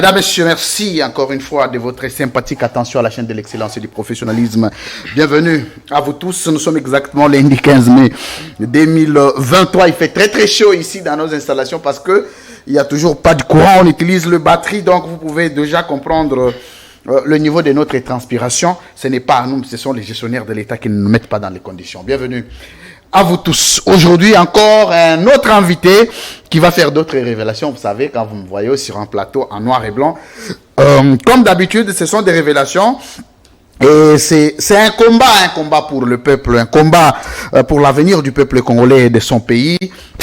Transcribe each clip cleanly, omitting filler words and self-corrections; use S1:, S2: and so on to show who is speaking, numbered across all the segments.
S1: Mesdames, Messieurs, merci encore une fois de votre sympathique attention à la chaîne de l'excellence et du professionnalisme. Bienvenue à vous tous. Nous sommes exactement lundi 15 mai 2023. Il fait très chaud ici dans nos installations parce que il n'y a toujours pas de courant. On utilise le batterie, donc vous pouvez déjà comprendre le niveau de notre transpiration. Ce n'est pas à nous, ce sont les gestionnaires de l'État qui ne nous mettent pas dans les conditions. Bienvenue à vous tous. Aujourd'hui, encore un autre invité qui va faire d'autres révélations. Vous savez, quand vous me voyez sur un plateau en noir et blanc, comme d'habitude, ce sont des révélations. Et c'est un combat pour le peuple, un combat pour l'avenir du peuple congolais et de son pays,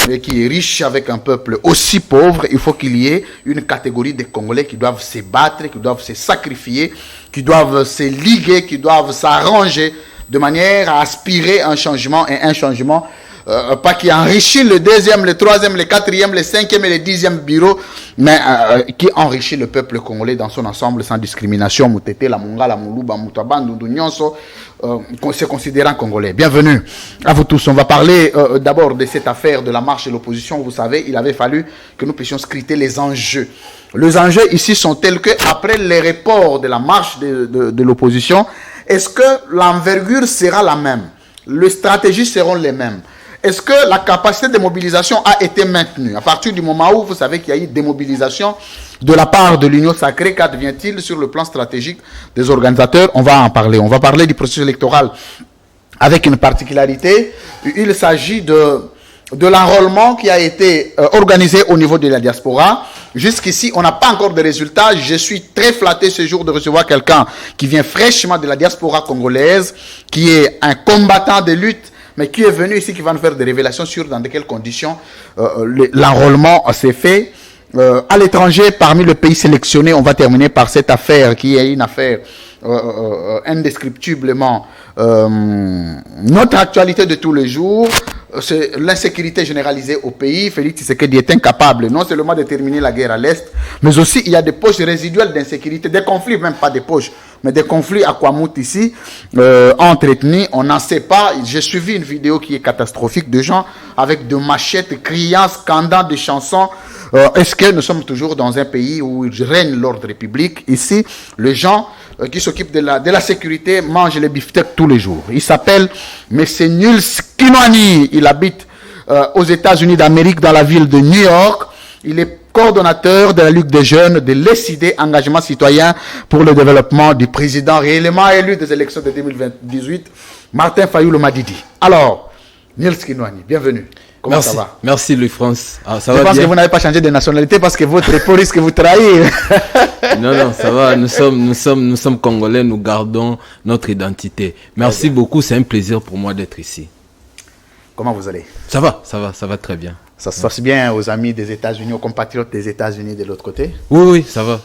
S1: et qui est riche avec un peuple aussi pauvre. Il faut qu'il y ait une catégorie de Congolais qui doivent se battre, qui doivent se sacrifier, qui doivent se liguer, qui doivent s'arranger de manière à aspirer un changement, et un changement pas qui enrichit le deuxième, le troisième, le quatrième, le cinquième et le 10e bureau, mais qui enrichit le peuple congolais dans son ensemble sans discrimination. Moutete, la Munga, la Moulouba, Moutaba, Ndoudou, Nyonso, se considérant congolais. Bienvenue à vous tous. On va parler d'abord de cette affaire de la marche de l'opposition. Vous savez, il avait fallu que nous puissions scruter les enjeux. Les enjeux ici sont tels que, après les reports de la marche de l'opposition, est-ce que l'envergure sera la même? Les stratégies seront les mêmes? Est-ce que la capacité de mobilisation a été maintenue? À partir du moment où vous savez qu'il y a eu des mobilisations de la part de l'Union sacrée, qu'advient-il sur le plan stratégique des organisateurs? On va en parler. On va parler du processus électoral avec une particularité. Il s'agit de l'enrôlement qui a été organisé au niveau de la diaspora. Jusqu'ici, on n'a pas encore de résultats. Je suis très flatté ce jour de recevoir quelqu'un qui vient fraîchement de la diaspora congolaise, qui est un combattant de lutte, mais qui est venu ici, qui va nous faire des révélations sur dans quelles conditions l'enrôlement s'est fait. À l'étranger, parmi les pays sélectionnés, on va terminer par cette affaire qui est une affaire indescriptiblement notre actualité de tous les jours. C'est l'insécurité généralisée au pays. Félix Tshisekedi est incapable non seulement de terminer la guerre à l'Est, mais aussi il y a des poches résiduelles d'insécurité, des conflits, même pas des poches, mais des conflits à Kwamout ici, entre ethnies, on n'en sait pas. J'ai suivi une vidéo qui est catastrophique de gens avec de machettes, criant, scandant des chansons. Est-ce que nous sommes toujours dans un pays où il règne l'ordre public? Ici, les gens qui s'occupent de la sécurité mangent les beefsteaks tous les jours. Il s'appelle M. Nils Kinwani. Il habite aux États-Unis d'Amérique, dans la ville de New York. Il est coordonnateur de la Ligue des jeunes de l'ECD, Engagement citoyen pour le développement du président réellement élu des élections de 2018, Martin Fayulu Madidi. Alors, Nils Kinwani, bienvenue. Comment
S2: merci.
S1: Ça va?
S2: Merci Louis-France. Ah,
S1: Je pense que vous n'avez pas changé de nationalité parce que votre époux risque de vous trahir.
S2: Non, ça va. Nous sommes Congolais, nous gardons notre identité. Merci beaucoup, c'est un plaisir pour moi d'être ici.
S1: Comment vous allez?
S2: Ça va très bien.
S1: Ça se passe bien aux amis des États-Unis, aux compatriotes des États-Unis de l'autre côté?
S2: Oui, ça va.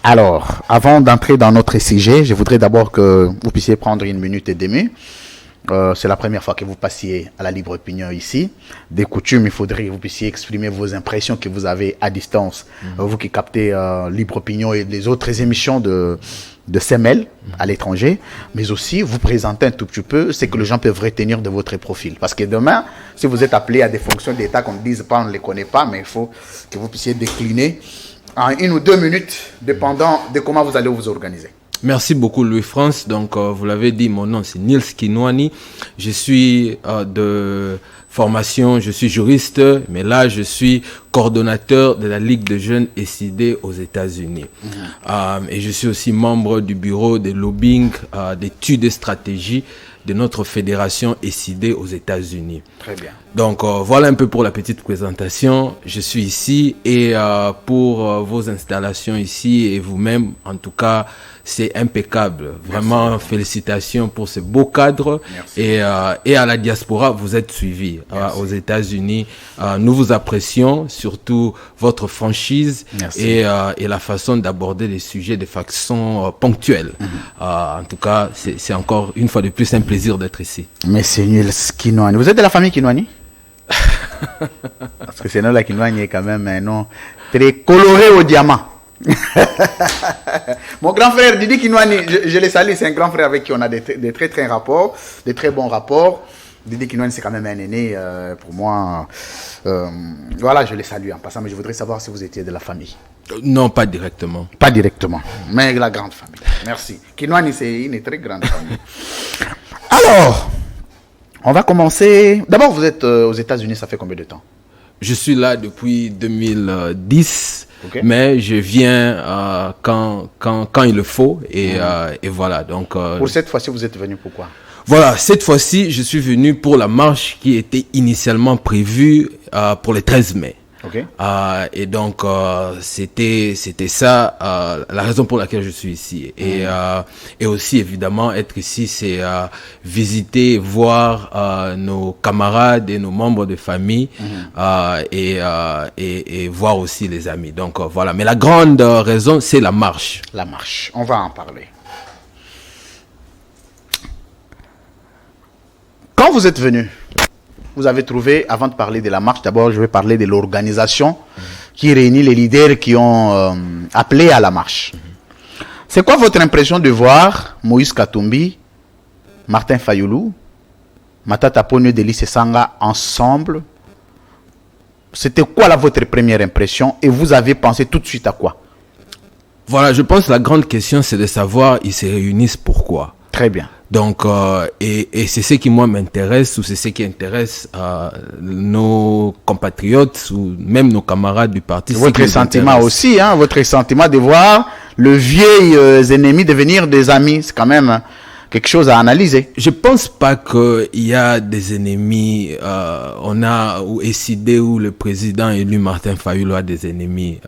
S1: Alors, avant d'entrer dans notre sujet, je voudrais d'abord que vous puissiez prendre une minute et demie. C'est la première fois que vous passiez à la libre opinion ici. Des coutumes, il faudrait que vous puissiez exprimer vos impressions que vous avez à distance. Vous qui captez libre opinion et les autres émissions de CML à l'étranger, mais aussi vous présenter un tout petit peu ce que les gens peuvent retenir de votre profil. Parce que demain, si vous êtes appelé à des fonctions d'État qu'on ne dise pas, on ne les connaît pas, mais il faut que vous puissiez décliner en 1 ou 2 minutes, dépendant de comment vous allez vous organiser.
S2: Merci beaucoup Louis-France. Donc vous l'avez dit, mon nom c'est Nils Kinwani. Je suis de formation, je suis juriste, mais là je suis coordonnateur de la Ligue de jeunes ECD aux États-Unis. Et je suis aussi membre du bureau de lobbying, d'études et stratégies de notre fédération ECD aux États-Unis.
S1: Très bien.
S2: Donc voilà un peu pour la petite présentation. Je suis ici et pour vos installations ici et vous-même, en tout cas, c'est impeccable. Vraiment, merci. Félicitations pour ce beau cadre. Et à la diaspora, vous êtes suivis aux États-Unis. Nous vous apprécions, surtout votre franchise et la façon d'aborder les sujets de façon ponctuelle. En tout cas, c'est encore une fois de plus un plaisir d'être ici.
S1: Monsieur Nils Kinwani, vous êtes de la famille Kinwani? Parce que ce nom-là, Kinwani, est quand même un nom très coloré au diamant. Mon grand frère Didi Kinwani, je le salue, c'est un grand frère avec qui on a des très bons rapports. Didier Kinouane, c'est quand même un aîné pour moi. Voilà, je les salue en passant, mais je voudrais savoir si vous étiez de la famille.
S2: Non, pas directement.
S1: Pas directement, mais la grande famille. Merci. Kinouane, c'est une très grande famille. Alors, on va commencer. D'abord, vous êtes aux États-Unis, ça fait combien de temps?
S2: Je suis là depuis 2010,
S1: Okay.
S2: mais je viens quand il le faut et voilà. Donc,
S1: Pour cette fois-ci, vous êtes venu pourquoi?
S2: voilà, cette fois-ci, je suis venu pour la marche qui était initialement prévue pour le 13 mai.
S1: Okay.
S2: Et donc, c'était ça la raison pour laquelle je suis ici. Et aussi, évidemment, être ici, c'est visiter, voir nos camarades et nos membres de famille et voir aussi les amis. Donc, voilà. Mais la grande raison, c'est la marche.
S1: La marche, on va en parler. Quand vous êtes venu, vous avez trouvé, avant de parler de la marche, d'abord je vais parler de l'organisation qui réunit les leaders qui ont appelé à la marche. C'est quoi votre impression de voir Moïse Katumbi, Martin Fayoulou, Matata Ponyo Delis Sanga ensemble? C'était quoi là votre première impression et vous avez pensé tout de suite à quoi?
S2: Voilà, je pense que la grande question, c'est de savoir ils se réunissent pourquoi.
S1: Très bien.
S2: Donc, et c'est ce qui moi m'intéresse, ou c'est ce qui intéresse nos compatriotes, ou même nos camarades du parti.
S1: Votre sentiment aussi, hein, votre sentiment de voir le vieil ennemi devenir des amis, c'est quand même quelque chose à analyser.
S2: Je pense pas qu'il y a des ennemis. On a ou SID ou le président élu Martin Fayoulou a des ennemis.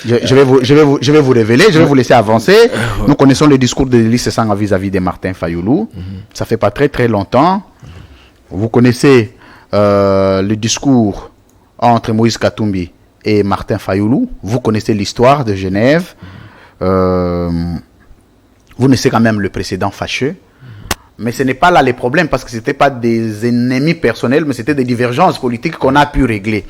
S1: Je vais vous révéler, je vais vous laisser avancer. Nous connaissons le discours de Delis Sanga vis-à-vis de Martin Fayoulou. Ça fait pas très très longtemps. Vous connaissez le discours entre Moïse Katumbi et Martin Fayoulou. Vous connaissez l'histoire de Genève. Vous connaissez quand même le précédent fâcheux. Mais ce n'est pas là les problèmes parce que ce n'était pas des ennemis personnels, mais c'était des divergences politiques qu'on a pu régler.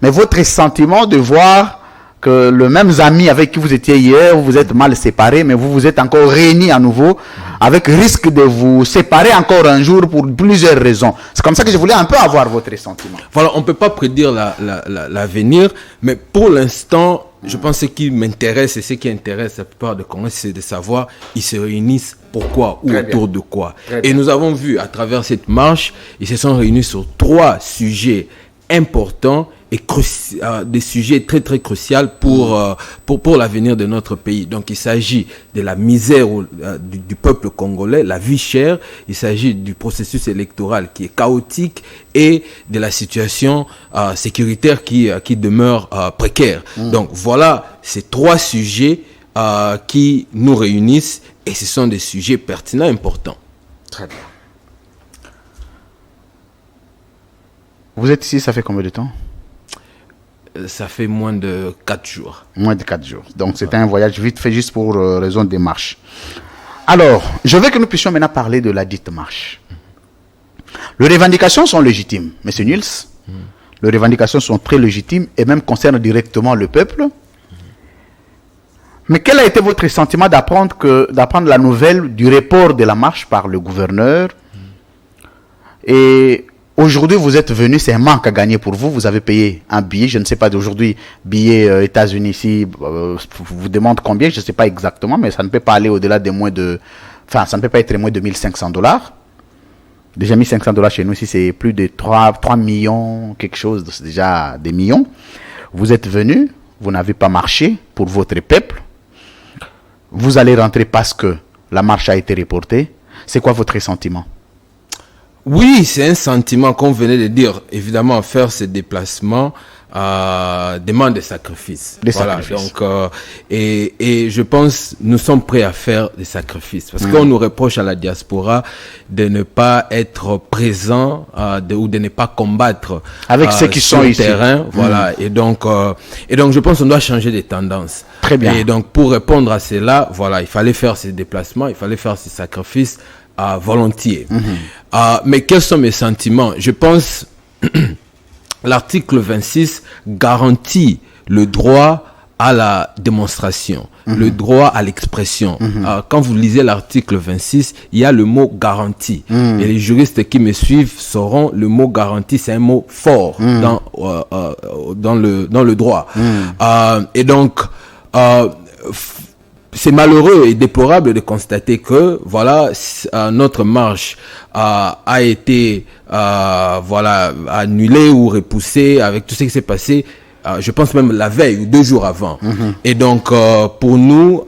S1: Mais votre sentiment de voir que le même ami avec qui vous étiez hier, vous êtes mal séparés, mais vous vous êtes encore réunis à nouveau, avec risque de vous séparer encore un jour pour plusieurs raisons. C'est comme ça que je voulais un peu avoir votre sentiment.
S2: Voilà, on ne peut pas prédire l'avenir, mais pour l'instant, je pense que ce qui m'intéresse et ce qui intéresse la plupart des Congolais, c'est de savoir ils se réunissent pourquoi ou autour de quoi. Et nous avons vu à travers cette marche, ils se sont réunis sur 3 sujets importants et des sujets très très cruciaux pour l'avenir de notre pays. Donc il s'agit de la misère du peuple congolais, la vie chère, il s'agit du processus électoral qui est chaotique et de la situation sécuritaire qui demeure précaire. Donc voilà ces 3 sujets qui nous réunissent et ce sont des sujets pertinents, importants.
S1: Très bien. Vous êtes ici, ça fait combien de temps?
S2: Ça fait moins de 4 jours.
S1: Moins de 4 jours. Donc c'était un voyage vite fait juste pour raison des marches. Alors, je veux que nous puissions maintenant parler de la dite marche. Les revendications sont légitimes, M. Niels. Les revendications sont très légitimes et même concernent directement le peuple. Mais quel a été votre sentiment d'apprendre la nouvelle du report de la marche par le gouverneur? Et aujourd'hui, vous êtes venu, c'est un manque à gagner pour vous. Vous avez payé un billet, je ne sais pas d'aujourd'hui, billet États-Unis ici, vous demande combien, je ne sais pas exactement, mais ça ne peut pas aller au-delà de ça ne peut pas être moins de $1,500. Déjà $1,500 chez nous ici, c'est plus de 3 millions, quelque chose, c'est déjà des millions. Vous êtes venu, vous n'avez pas marché pour votre peuple. Vous allez rentrer parce que la marche a été reportée. C'est quoi votre sentiment?
S2: Oui, c'est un sentiment qu'on venait de dire. Évidemment, faire ces déplacements demande des sacrifices. Donc, et je pense nous sommes prêts à faire des sacrifices parce qu'on nous reproche à la diaspora de ne pas être présent ou de ne pas combattre
S1: avec ceux qui sont ici.
S2: Terrain. Voilà. Et donc, je pense qu'on doit changer de tendance.
S1: Très bien.
S2: Et donc, pour répondre à cela, voilà, il fallait faire ces déplacements, il fallait faire ces sacrifices volontiers. Mais quels sont mes sentiments? Je pense l'article 26 garantit le droit à la démonstration, le droit à l'expression. Quand vous lisez l'article 26, il y a le mot garantie. Et les juristes qui me suivent sauront le mot garantie, c'est un mot fort dans le droit. Et donc, c'est malheureux et déplorable de constater que voilà notre marche a été annulée ou repoussée avec tout ce qui s'est passé. Je pense même la veille ou 2 jours avant. Et donc, pour nous,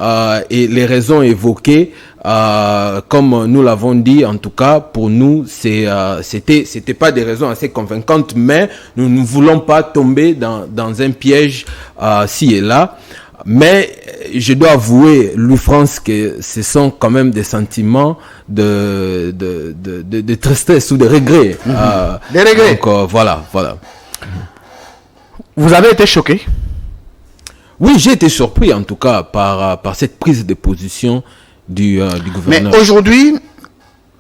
S2: et les raisons évoquées, comme nous l'avons dit, en tout cas, pour nous, c'était pas des raisons assez convaincantes, mais nous ne voulons pas tomber dans un piège ci et là. Mais je dois avouer, Louis France, que ce sont quand même des sentiments de tristesse ou de regret.
S1: Des regrets.
S2: Donc, voilà.
S1: Vous avez été choqué?
S2: Oui, j'ai été surpris en tout cas par cette prise de position du gouverneur.
S1: Mais aujourd'hui,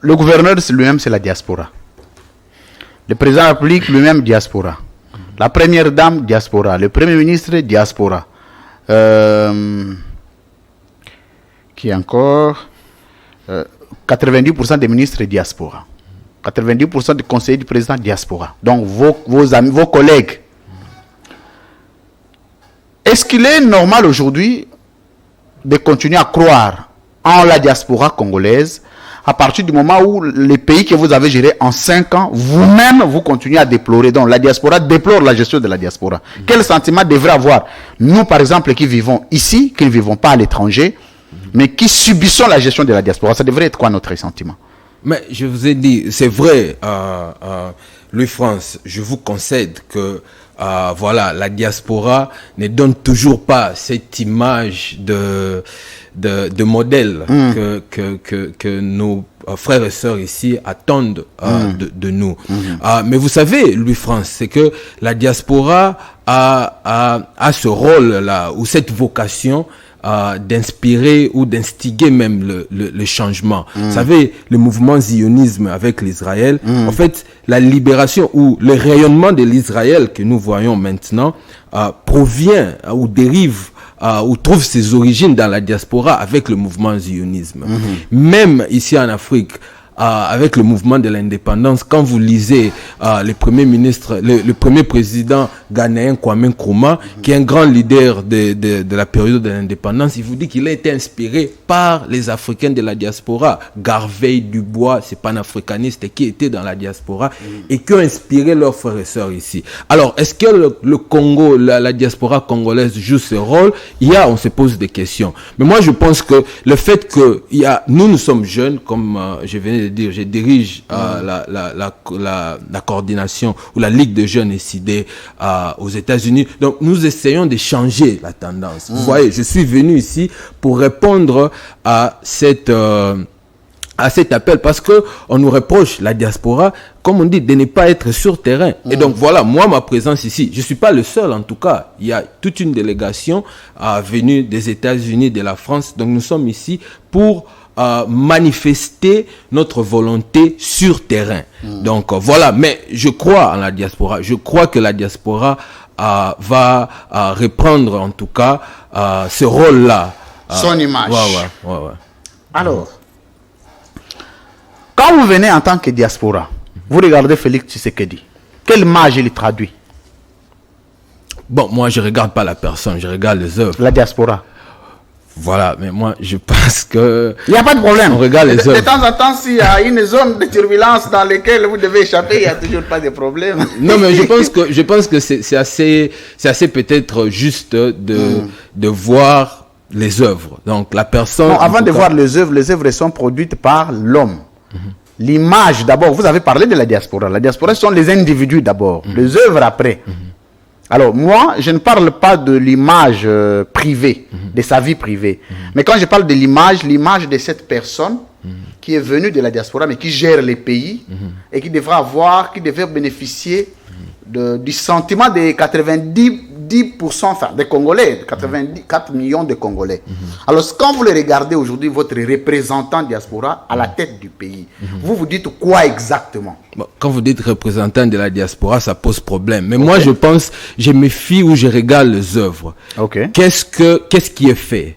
S1: le gouverneur lui-même, c'est la diaspora. Le président de la République lui-même, diaspora. La première dame, diaspora. Le premier ministre, diaspora. Qui encore 90% des ministres, diaspora. 90% des conseillers du président, diaspora. Donc, vos amis, vos collègues. Est-ce qu'il est normal aujourd'hui de continuer à croire en la diaspora congolaise à partir du moment où les pays que vous avez gérés en 5 ans, vous-même, vous continuez à déplorer? Donc la diaspora déplore la gestion de la diaspora. Quel sentiment devrait avoir nous, par exemple, qui vivons ici, qui ne vivons pas à l'étranger, mais qui subissons la gestion de la diaspora? Ça devrait être quoi notre sentiment?
S2: Mais je vous ai dit, c'est vrai, Louis France, je vous concède que la diaspora ne donne toujours pas cette image de modèle que nos frères et sœurs ici attendent de nous. Mais vous savez, Louis France, c'est que la diaspora a ce rôle-là, ou cette vocation d'inspirer ou d'instiguer même le changement. Vous savez, le mouvement zionisme avec l'Israël, en fait, la libération ou le rayonnement de l'Israël que nous voyons maintenant provient ou dérive ou trouve ses origines dans la diaspora avec le mouvement zionisme. Même ici en Afrique, avec le mouvement de l'indépendance, quand vous lisez le premier ministre, le premier président ghanéen Kwame Nkrumah, qui est un grand leader de la période de l'indépendance, il vous dit qu'il a été inspiré par les Africains de la diaspora. Garveille Dubois, ces panafricanistes qui étaient dans la diaspora et qui ont inspiré leurs frères et sœurs ici. Alors, est-ce que le Congo, la diaspora congolaise joue ce rôle? On se pose des questions. Mais moi, je pense que le fait que nous sommes jeunes, comme je venais de dire, je dirige la coordination ou la Ligue de jeunes SID aux États-Unis. Donc, nous essayons de changer la tendance. Vous voyez, je suis venu ici pour répondre à cet appel parce que on nous reproche, la diaspora, comme on dit, de ne pas être sur terrain. Et donc voilà, moi, ma présence ici, je suis pas le seul en tout cas. Il y a toute une délégation venue des États-Unis, de la France. Donc nous sommes ici pour manifester notre volonté sur terrain. Donc voilà, mais je crois en la diaspora. Je crois que la diaspora va reprendre en tout cas ce rôle-là.
S1: Son image.
S2: Ouais.
S1: Alors, quand vous venez en tant que diaspora, vous regardez Félix Tshisekedi, quelle image il traduit?
S2: Bon, moi je regarde pas la personne, je regarde les œuvres.
S1: La diaspora.
S2: Voilà, mais moi je pense que...
S1: Il n'y a pas de problème.
S2: On regarde les œuvres.
S1: De temps en temps, s'il y a une zone de turbulence dans laquelle vous devez échapper, il n'y a toujours pas de problème.
S2: Non, mais je pense que c'est assez peut-être juste de voir les œuvres. Donc la personne...
S1: Non, avant de voir les œuvres sont produites par l'homme. L'image d'abord, vous avez parlé de la diaspora. La diaspora, ce sont les individus d'abord, les œuvres après. Alors moi, je ne parle pas de l'image privée, de sa vie privée. Mais quand je parle de l'image de cette personne qui est venue de la diaspora, mais qui gère les pays et qui devrait bénéficier du sentiment des 90 90% enfin, des Congolais, 84 millions de Congolais. Alors, quand vous le regardez aujourd'hui, votre représentant diaspora à la tête du pays, vous vous dites quoi exactement?
S2: Bon, quand vous dites représentant de la diaspora, ça pose problème. Mais moi, je me fie ou je regarde les œuvres. Qu'est-ce qui est fait?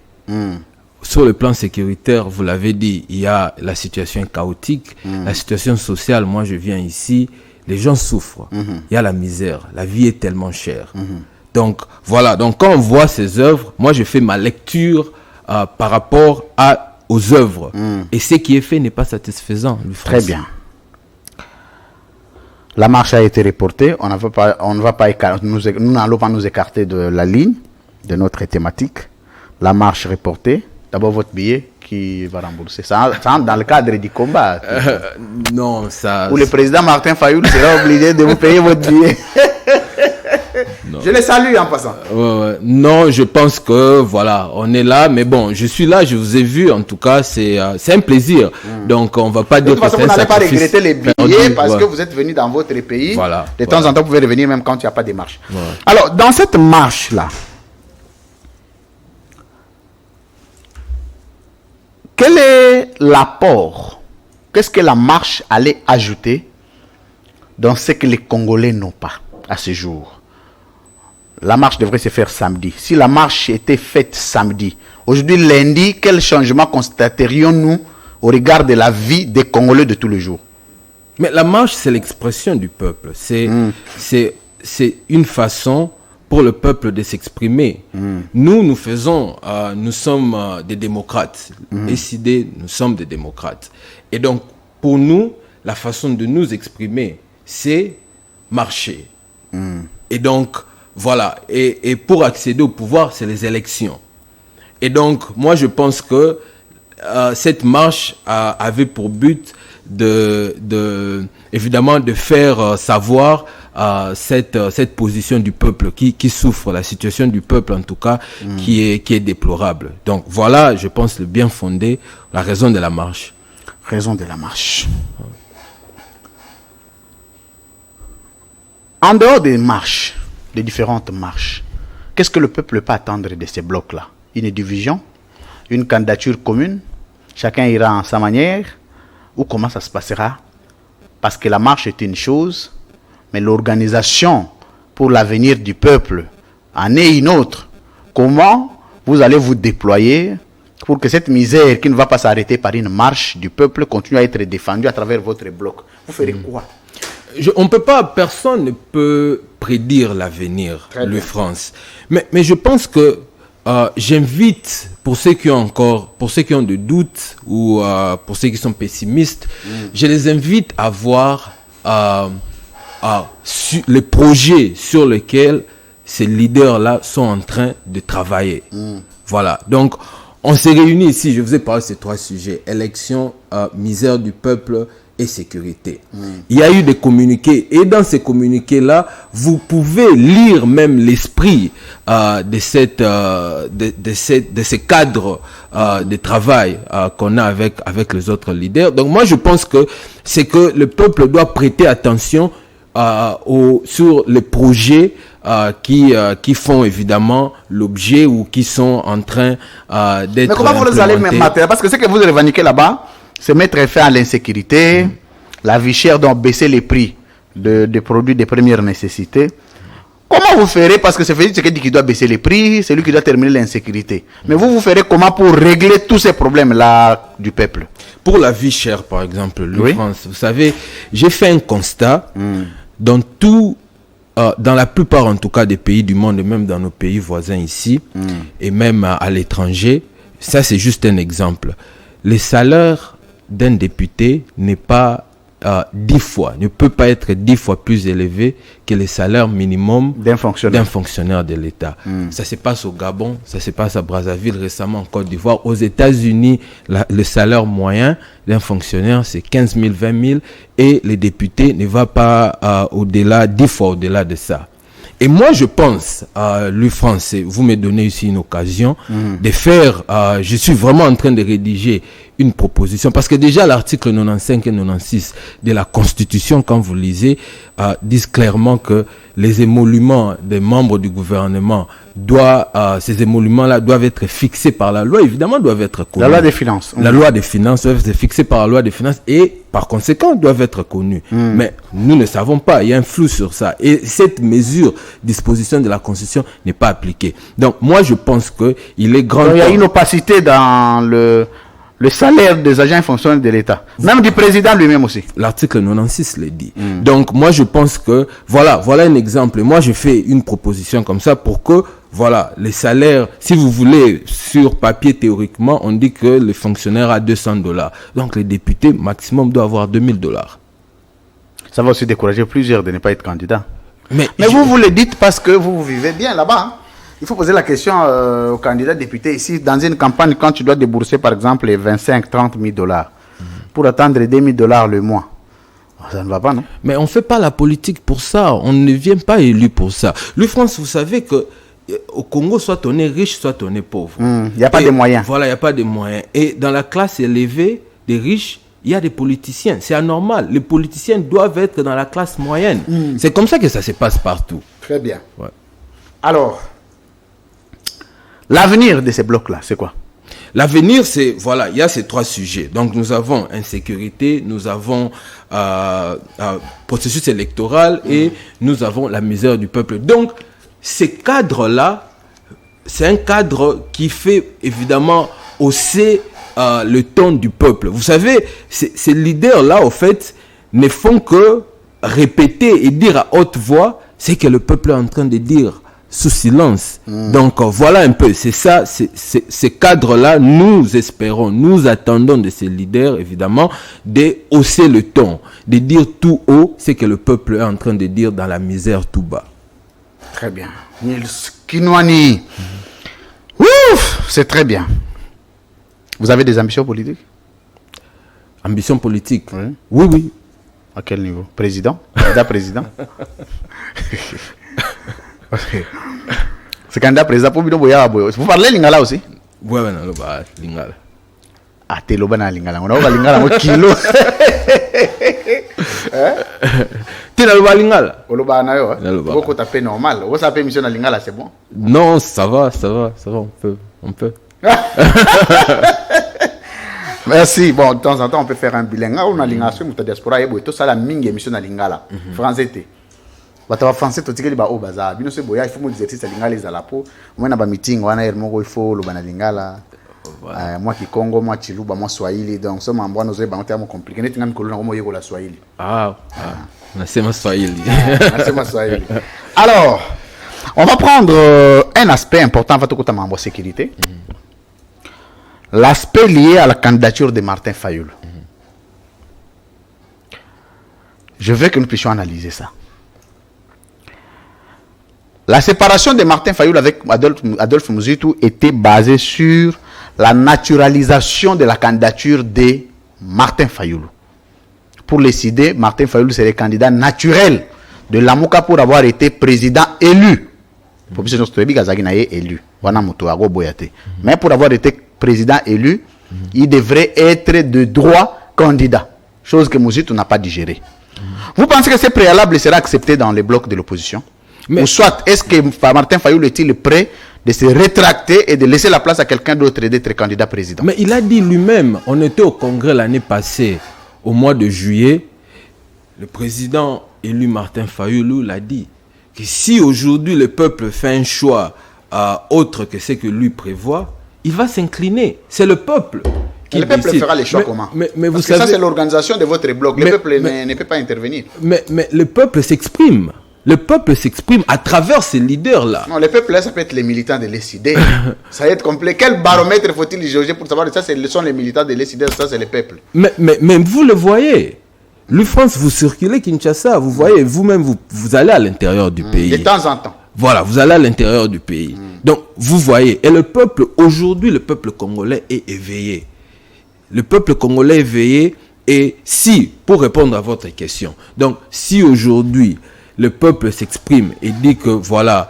S2: Sur le plan sécuritaire, vous l'avez dit, il y a la situation chaotique, la situation sociale. Moi, je viens ici, les gens souffrent. Il y a la misère, la vie est tellement chère. Donc, voilà. Donc, quand on voit ces œuvres, moi, je fais ma lecture par rapport aux œuvres. Et ce qui est fait n'est pas satisfaisant.
S1: Très bien. La marche a été reportée. Nous n'allons pas nous écarter de la ligne de notre thématique. La marche reportée. D'abord, votre billet qui va rembourser. Ça dans le cadre du combat.
S2: Non, ça...
S1: Ou le président Martin Fayoul sera obligé de vous payer votre billet. Je les salue en passant.
S2: Non, je pense que, voilà, on est là. Mais bon, je suis là, je vous ai vu. En tout cas, c'est un plaisir. Donc, on ne va pas dire que c'est un sacrifice.
S1: Vous n'allez pas regretter les billets parce que vous êtes venu dans votre pays.
S2: Voilà.
S1: De temps en temps, vous pouvez revenir même quand il n'y a pas de marche. Alors, dans cette marche-là, quel est l'apport? Qu'est-ce que la marche allait ajouter dans ce que les Congolais n'ont pas à ce jour? La marche devrait se faire samedi. Si la marche était faite samedi, aujourd'hui lundi, quel changement constaterions-nous au regard de la vie des Congolais de tous les jours?
S2: Mais la marche, c'est l'expression du peuple. C'est une façon pour le peuple de s'exprimer. Nous sommes des démocrates. Décidés, nous sommes des démocrates. Et donc, pour nous, la façon de nous exprimer, c'est marcher. Et donc, voilà. Et pour accéder au pouvoir, c'est les élections. Et donc, moi, je pense que cette marche avait pour but évidemment de faire savoir cette position du peuple qui souffre, la situation du peuple en tout cas, qui est déplorable. Donc voilà, je pense, le bien fondé, la raison de la marche.
S1: Raison de la marche. En dehors des marches, des différentes marches, qu'est-ce que le peuple peut attendre de ces blocs-là? Une division? Une candidature commune? Chacun ira en sa manière? Ou comment ça se passera? Parce que la marche est une chose, mais l'organisation pour l'avenir du peuple en est une autre. Comment vous allez vous déployer pour que cette misère qui ne va pas s'arrêter par une marche du peuple continue à être défendue à travers votre bloc? Vous ferez quoi?
S2: On peut pas, personne ne peut prédire l'avenir, France. Mais je pense que j'invite, pour ceux qui ont des doutes ou pour ceux qui sont pessimistes, je les invite à voir les projets sur lesquels ces leaders-là sont en train de travailler. Voilà. Donc, on s'est réunis ici, je vous ai parlé de ces trois sujets: élection, misère du peuple et sécurité. Il y a eu des communiqués, et dans ces communiqués-là, vous pouvez lire même l'esprit de ces cadres de travail qu'on a avec les autres leaders. Donc moi, je pense que c'est que le peuple doit prêter attention sur les projets qui font évidemment l'objet ou qui sont en train d'être.
S1: Mais comment vous les allez mettre? Parce que ce que vous revendiquez là-bas, c'est mettre fin à l'insécurité, la vie chère, donc baisser les prix des produits de première nécessité. Comment vous ferez? Parce que c'est Félix qui doit baisser les prix, c'est lui qui doit terminer l'insécurité. Mais vous ferez comment pour régler tous ces problèmes-là du peuple?
S2: Pour la vie chère, par exemple, France, vous savez, j'ai fait un constat dans la plupart en tout cas des pays du monde, et même dans nos pays voisins ici, et même à l'étranger. Ça, c'est juste un exemple. Les salaires d'un député ne peut pas être 10 fois plus élevé que les salaires minimum d'un fonctionnaire de l'État. Ça se passe au Gabon, ça se passe à Brazzaville, récemment en Côte d'Ivoire. Aux États-Unis, le salaire moyen d'un fonctionnaire, c'est 15 000, 20 000, et les députés ne va pas 10 fois au-delà de ça. Et moi, je pense, lui français, vous me donnez ici une occasion de faire, je suis vraiment en train de rédiger une proposition, parce que déjà l'article 95 et 96 de la Constitution, quand vous lisez, disent clairement que les émoluments des membres du gouvernement ces émoluments-là doivent être fixés par la loi, évidemment doivent être connus.
S1: La loi des finances.
S2: La loi des finances doit être fixée par la loi des finances et par conséquent doivent être connus. Mais nous ne savons pas, il y a un flou sur ça. Et cette mesure, disposition de la Constitution n'est pas appliquée. Donc moi je pense qu'il est grand temps.
S1: Il y a une opacité dans le salaire des agents et fonctionnaires de l'État. Même du président lui-même aussi.
S2: L'article 96 le dit. Donc moi je pense que, voilà un exemple. Moi je fais une proposition comme ça pour que, voilà, les salaires, si vous voulez, sur papier théoriquement, on dit que le fonctionnaire a $200. Donc les députés, maximum, doivent avoir $2000.
S1: Ça va aussi décourager plusieurs de ne pas être candidats.
S2: Mais
S1: vous le dites parce que vous vivez bien là-bas. Hein. Il faut poser la question aux candidats députés ici. Dans une campagne, quand tu dois débourser par exemple les 25-30 000 $ pour attendre $2 000 le mois, ça ne va pas, non?
S2: Mais on ne fait pas la politique pour ça. On ne vient pas élu pour ça. Le France, vous savez que au Congo, soit on est riche, soit on est pauvre.
S1: Il n'y a pas de moyens.
S2: Voilà, il n'y a pas de moyens. Et dans la classe élevée des riches, il y a des politiciens. C'est anormal. Les politiciens doivent être dans la classe moyenne. C'est comme ça que ça se passe partout.
S1: Très bien.
S2: Ouais.
S1: Alors, l'avenir de ces blocs-là, c'est quoi?
S2: L'avenir, c'est, voilà, il y a ces trois sujets. Donc, nous avons insécurité, nous avons processus électoral et nous avons la misère du peuple. Donc, ces cadres-là, c'est un cadre qui fait évidemment hausser le ton du peuple. Vous savez, ces leaders-là, au fait, ne font que répéter et dire à haute voix ce que le peuple est en train de dire sous silence. Donc voilà un peu, c'est ça, ces cadres-là, nous espérons, nous attendons de ces leaders, évidemment, de hausser le ton, de dire tout haut ce que le peuple est en train de dire dans la misère tout bas.
S1: Très bien. Nils Kinwani. Ouf, c'est très bien. Vous avez des ambitions politiques?
S2: Ambition politique?
S1: Oui.
S2: Oui, oui.
S1: À quel niveau? Président? Candidat président? C'est candidat président pour vous parlez lingala aussi?
S2: Oui, oui, lingala.
S1: Ah, t'es loba na lingala. On a lingala au kilo.
S2: Tu n'as pas lingala?
S1: Oloba na yo. Beaucoup tapé normal. Vous savez mission na lingala, c'est bon?
S2: Non, ça va, on peut.
S1: Merci. Bon, de temps en temps, on peut faire un bilingue. On a l'ingation, on a diaspora, et tout ça, la mingue émission na lingala. Français. Batawa français to tikeli ba o baza bino se boya il faut mo exercice lingala za la po moi na ba meeting wana er moko il faut lo bana lingala moi ki Congo moi chiluba moi swahili donc so mambo no zo ba ntia mo compliqué netinga mikolo na mo yeko la swahili
S2: nasema swahili
S1: nasema swahili. Alors on va prendre un aspect important va to mambo sécurité, l'aspect lié à la candidature de Martin Fayulu. Je veux que nous puissions analyser ça. La séparation de Martin Fayulu avec Adolphe Muzitu était basée sur la naturalisation de la candidature de Martin Fayulu. Pour les CID, Martin Fayulu serait candidat naturel de Lamuka pour avoir été président élu. Mais pour avoir été président élu, il devrait être de droit candidat. Chose que Muzitu n'a pas digérée. Vous pensez que ce préalable sera accepté dans les blocs de l'opposition? Ou soit, est-ce que Martin Fayulu est-il prêt de se rétracter et de laisser la place à quelqu'un d'autre et d'être candidat président?
S2: Mais il a dit lui-même, on était au Congrès l'année passée, au mois de juillet, le président élu Martin Fayulu l'a dit, que si aujourd'hui le peuple fait un choix autre que ce que lui prévoit, il va s'incliner. C'est le peuple qui
S1: le peuple
S2: décide.
S1: fera les choix comment?
S2: Mais vous
S1: Parce
S2: savez,
S1: que ça, c'est l'organisation de votre bloc. Le peuple ne peut pas intervenir.
S2: Mais le peuple s'exprime. Le peuple s'exprime à travers ces leaders-là.
S1: Non, le peuple, là, ça peut être les militants de l'ESID. Ça va être complet. Quel baromètre faut-il juger pour savoir ça? Ce sont les militants de l'ESID, ça, c'est le peuple.
S2: Mais vous le voyez. Le France, vous circulez Kinshasa, vous voyez, vous-même, vous allez à l'intérieur du pays.
S1: De temps en temps.
S2: Voilà, vous allez à l'intérieur du pays. Donc, vous voyez. Et le peuple, aujourd'hui, le peuple congolais est éveillé. Le peuple congolais est éveillé. Et si, pour répondre à votre question, donc, si aujourd'hui, le peuple s'exprime et dit que voilà,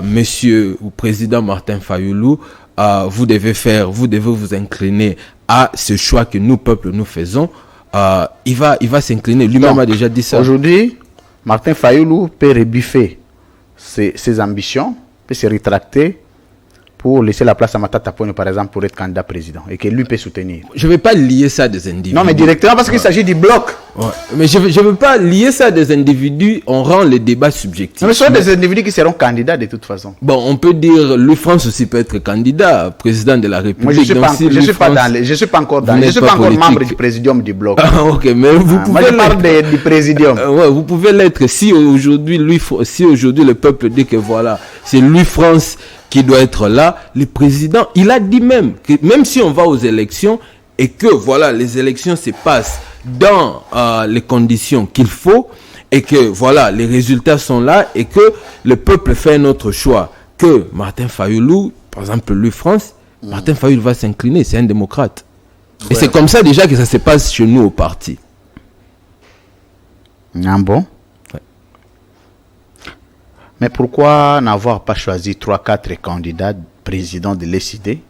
S2: monsieur ou président Martin Fayulu, vous devez vous incliner à ce choix que nous, peuple, nous faisons, il va s'incliner. Lui-même a déjà dit ça.
S1: Aujourd'hui, Martin Fayulu peut rebuffer ses ambitions, peut se rétracter pour laisser la place à Matata Ponyo, par exemple, pour être candidat président, et que lui peut soutenir.
S2: Je ne vais pas lier ça à des individus.
S1: Non, mais directement parce qu'il s'agit du bloc.
S2: Ouais. Mais je ne veux pas lier ça à des individus, on rend le débat subjectif.
S1: Non, mais ce sont des individus qui seront candidats de toute façon.
S2: Bon, on peut dire, Louis France aussi peut être candidat, président de la République.
S1: Moi, je ne suis pas encore membre du présidium du bloc.
S2: Ah, ok, mais vous pouvez.
S1: Moi, je parle du présidium.
S2: Ouais, vous pouvez l'être si aujourd'hui le peuple dit que voilà, c'est Louis France qui doit être là. Le président, il a dit même que même si on va aux élections et que voilà, les élections se passent dans les conditions qu'il faut et que voilà, les résultats sont là et que le peuple fait un autre choix, que Martin Fayulu, par exemple Louis France, Martin Fayulu va s'incliner, c'est un démocrate. Ouais. Et c'est comme ça déjà que ça se passe chez nous au parti.
S1: Ah bon? Ouais. Mais pourquoi n'avoir pas choisi 3-4 candidats présidents de l'ECD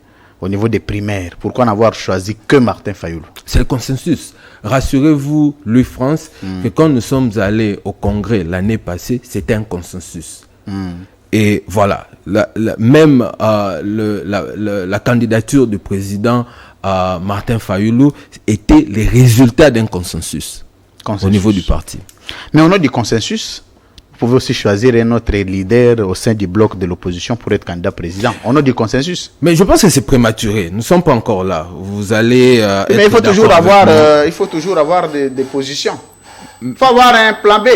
S1: au niveau des primaires? Pourquoi n'avoir choisi que Martin Fayulu?
S2: C'est le consensus. Rassurez-vous, Louis France, que quand nous sommes allés au Congrès l'année passée, c'était un consensus. Et voilà, même la candidature du président Martin Fayulu était les résultats d'un consensus au niveau du parti.
S1: Mais au nom du consensus, vous pouvez aussi choisir un autre leader au sein du bloc de l'opposition pour être candidat président. On a du consensus.
S2: Mais je pense que c'est prématuré. Nous ne sommes pas encore là. Vous allez.
S1: Mais il faut toujours avoir des positions. Il faut avoir un plan B.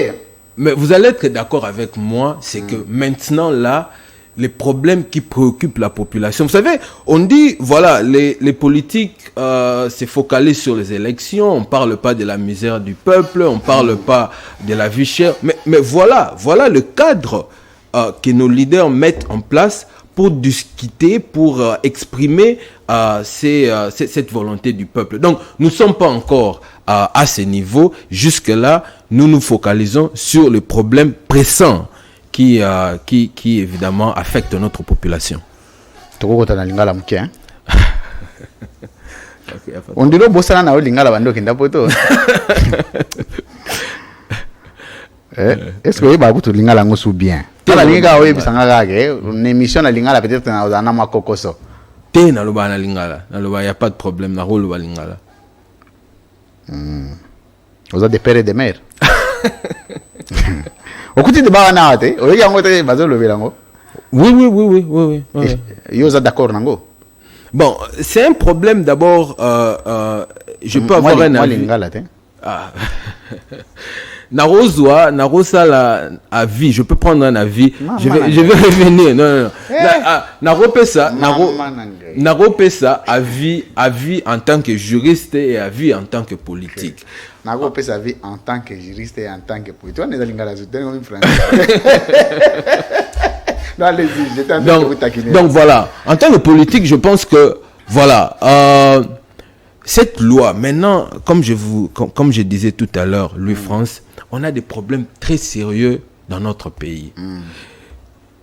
S2: Mais vous allez être d'accord avec moi, c'est que maintenant là, les problèmes qui préoccupent la population. Vous savez, on dit, voilà, les politiques se focalisent sur les élections, on ne parle pas de la misère du peuple, on ne parle pas de la vie chère. Mais voilà le cadre que nos leaders mettent en place pour discuter, pour exprimer cette volonté du peuple. Donc, nous ne sommes pas encore à ce niveau. Jusque-là, nous nous focalisons sur le problème pressant qui évidemment affecte notre population.
S1: On dit le bossana na lingala bando kinda poto. Est-ce que vous avez lingala ngosu bien? Tala linga oye bisanga gage, une émission na lingala peut-être na makokoso.
S2: Té na loba na lingala, y a pas de problème na rolo ba lingala.
S1: Vous avez des pères et des mères. Okuti de bana ate, oye yango te bazolo belango.
S2: Oui.
S1: Yo êtes d'accord nango?
S2: Bon, c'est un problème d'abord. Je peux avoir un avis. Narosa la avis. Je peux prendre un avis. Je vais revenir. Non. Naropesa avis en tant que juriste et avis en tant que politique.
S1: Naropesa avis en tant que juriste et en tant que politique. On est dans l'ingala.
S2: Donc voilà, en tant que politique, je pense que voilà, cette loi, maintenant, comme je disais tout à l'heure, Louis France, on a des problèmes très sérieux dans notre pays.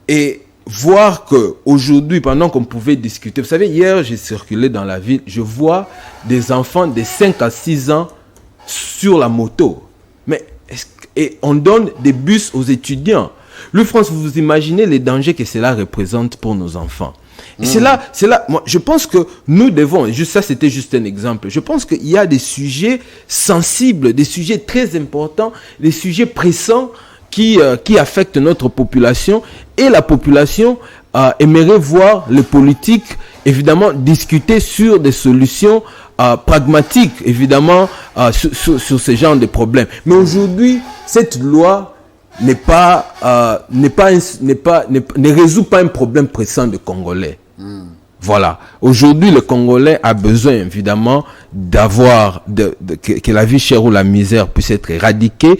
S2: Et voir que aujourd'hui, pendant qu'on pouvait discuter, vous savez, hier, j'ai circulé dans la ville, je vois des enfants de 5 à 6 ans sur la moto. Et on donne des bus aux étudiants. Louis France, vous imaginez les dangers que cela représente pour nos enfants. Et c'est là, moi, je pense que nous devons, ça c'était juste un exemple, je pense qu'il y a des sujets sensibles, des sujets très importants, des sujets pressants qui affectent notre population, et la population aimerait voir les politiques, évidemment, discuter sur des solutions pragmatiques, évidemment, sur ce genre de problèmes. Mais aujourd'hui, cette loi ne résout pas un problème pressant de Congolais. Voilà. Aujourd'hui, le Congolais a besoin, évidemment, d'avoir que la vie chère ou la misère puisse être éradiquée.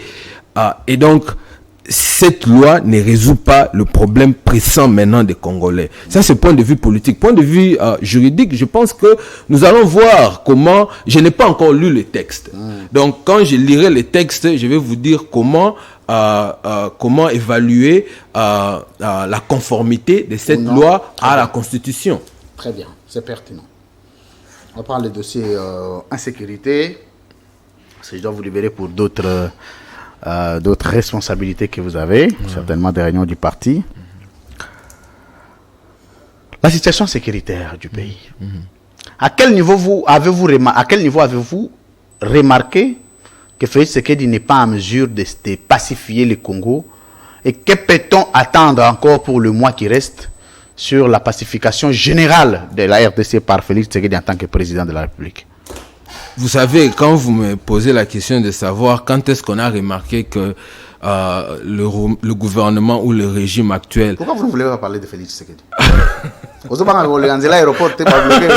S2: Et donc, cette loi ne résout pas le problème pressant maintenant des Congolais. Ça, c'est point de vue politique. Point de vue juridique, je pense que nous allons voir comment... Je n'ai pas encore lu les textes. Donc, quand je lirai les textes, je vais vous dire comment évaluer la conformité de cette loi à la Constitution.
S1: Très bien, c'est pertinent. On va prendre le dossier insécurité. Parce que je dois vous libérer pour d'autres responsabilités que vous avez, certainement des réunions du parti. La situation sécuritaire du pays. À quel niveau avez-vous remarqué que Félix Tshisekedi n'est pas en mesure de pacifier le Congo? Et que peut-on attendre encore pour le mois qui reste sur la pacification générale de la RDC par Félix Tshisekedi en tant que président de la République?
S2: Vous savez, quand vous me posez la question de savoir quand est-ce qu'on a remarqué que le gouvernement ou le régime actuel...
S1: Pourquoi vous ne voulez pas parler de Félix Tshisekedi? Vous avez l'aéroport, tu pas bloqué.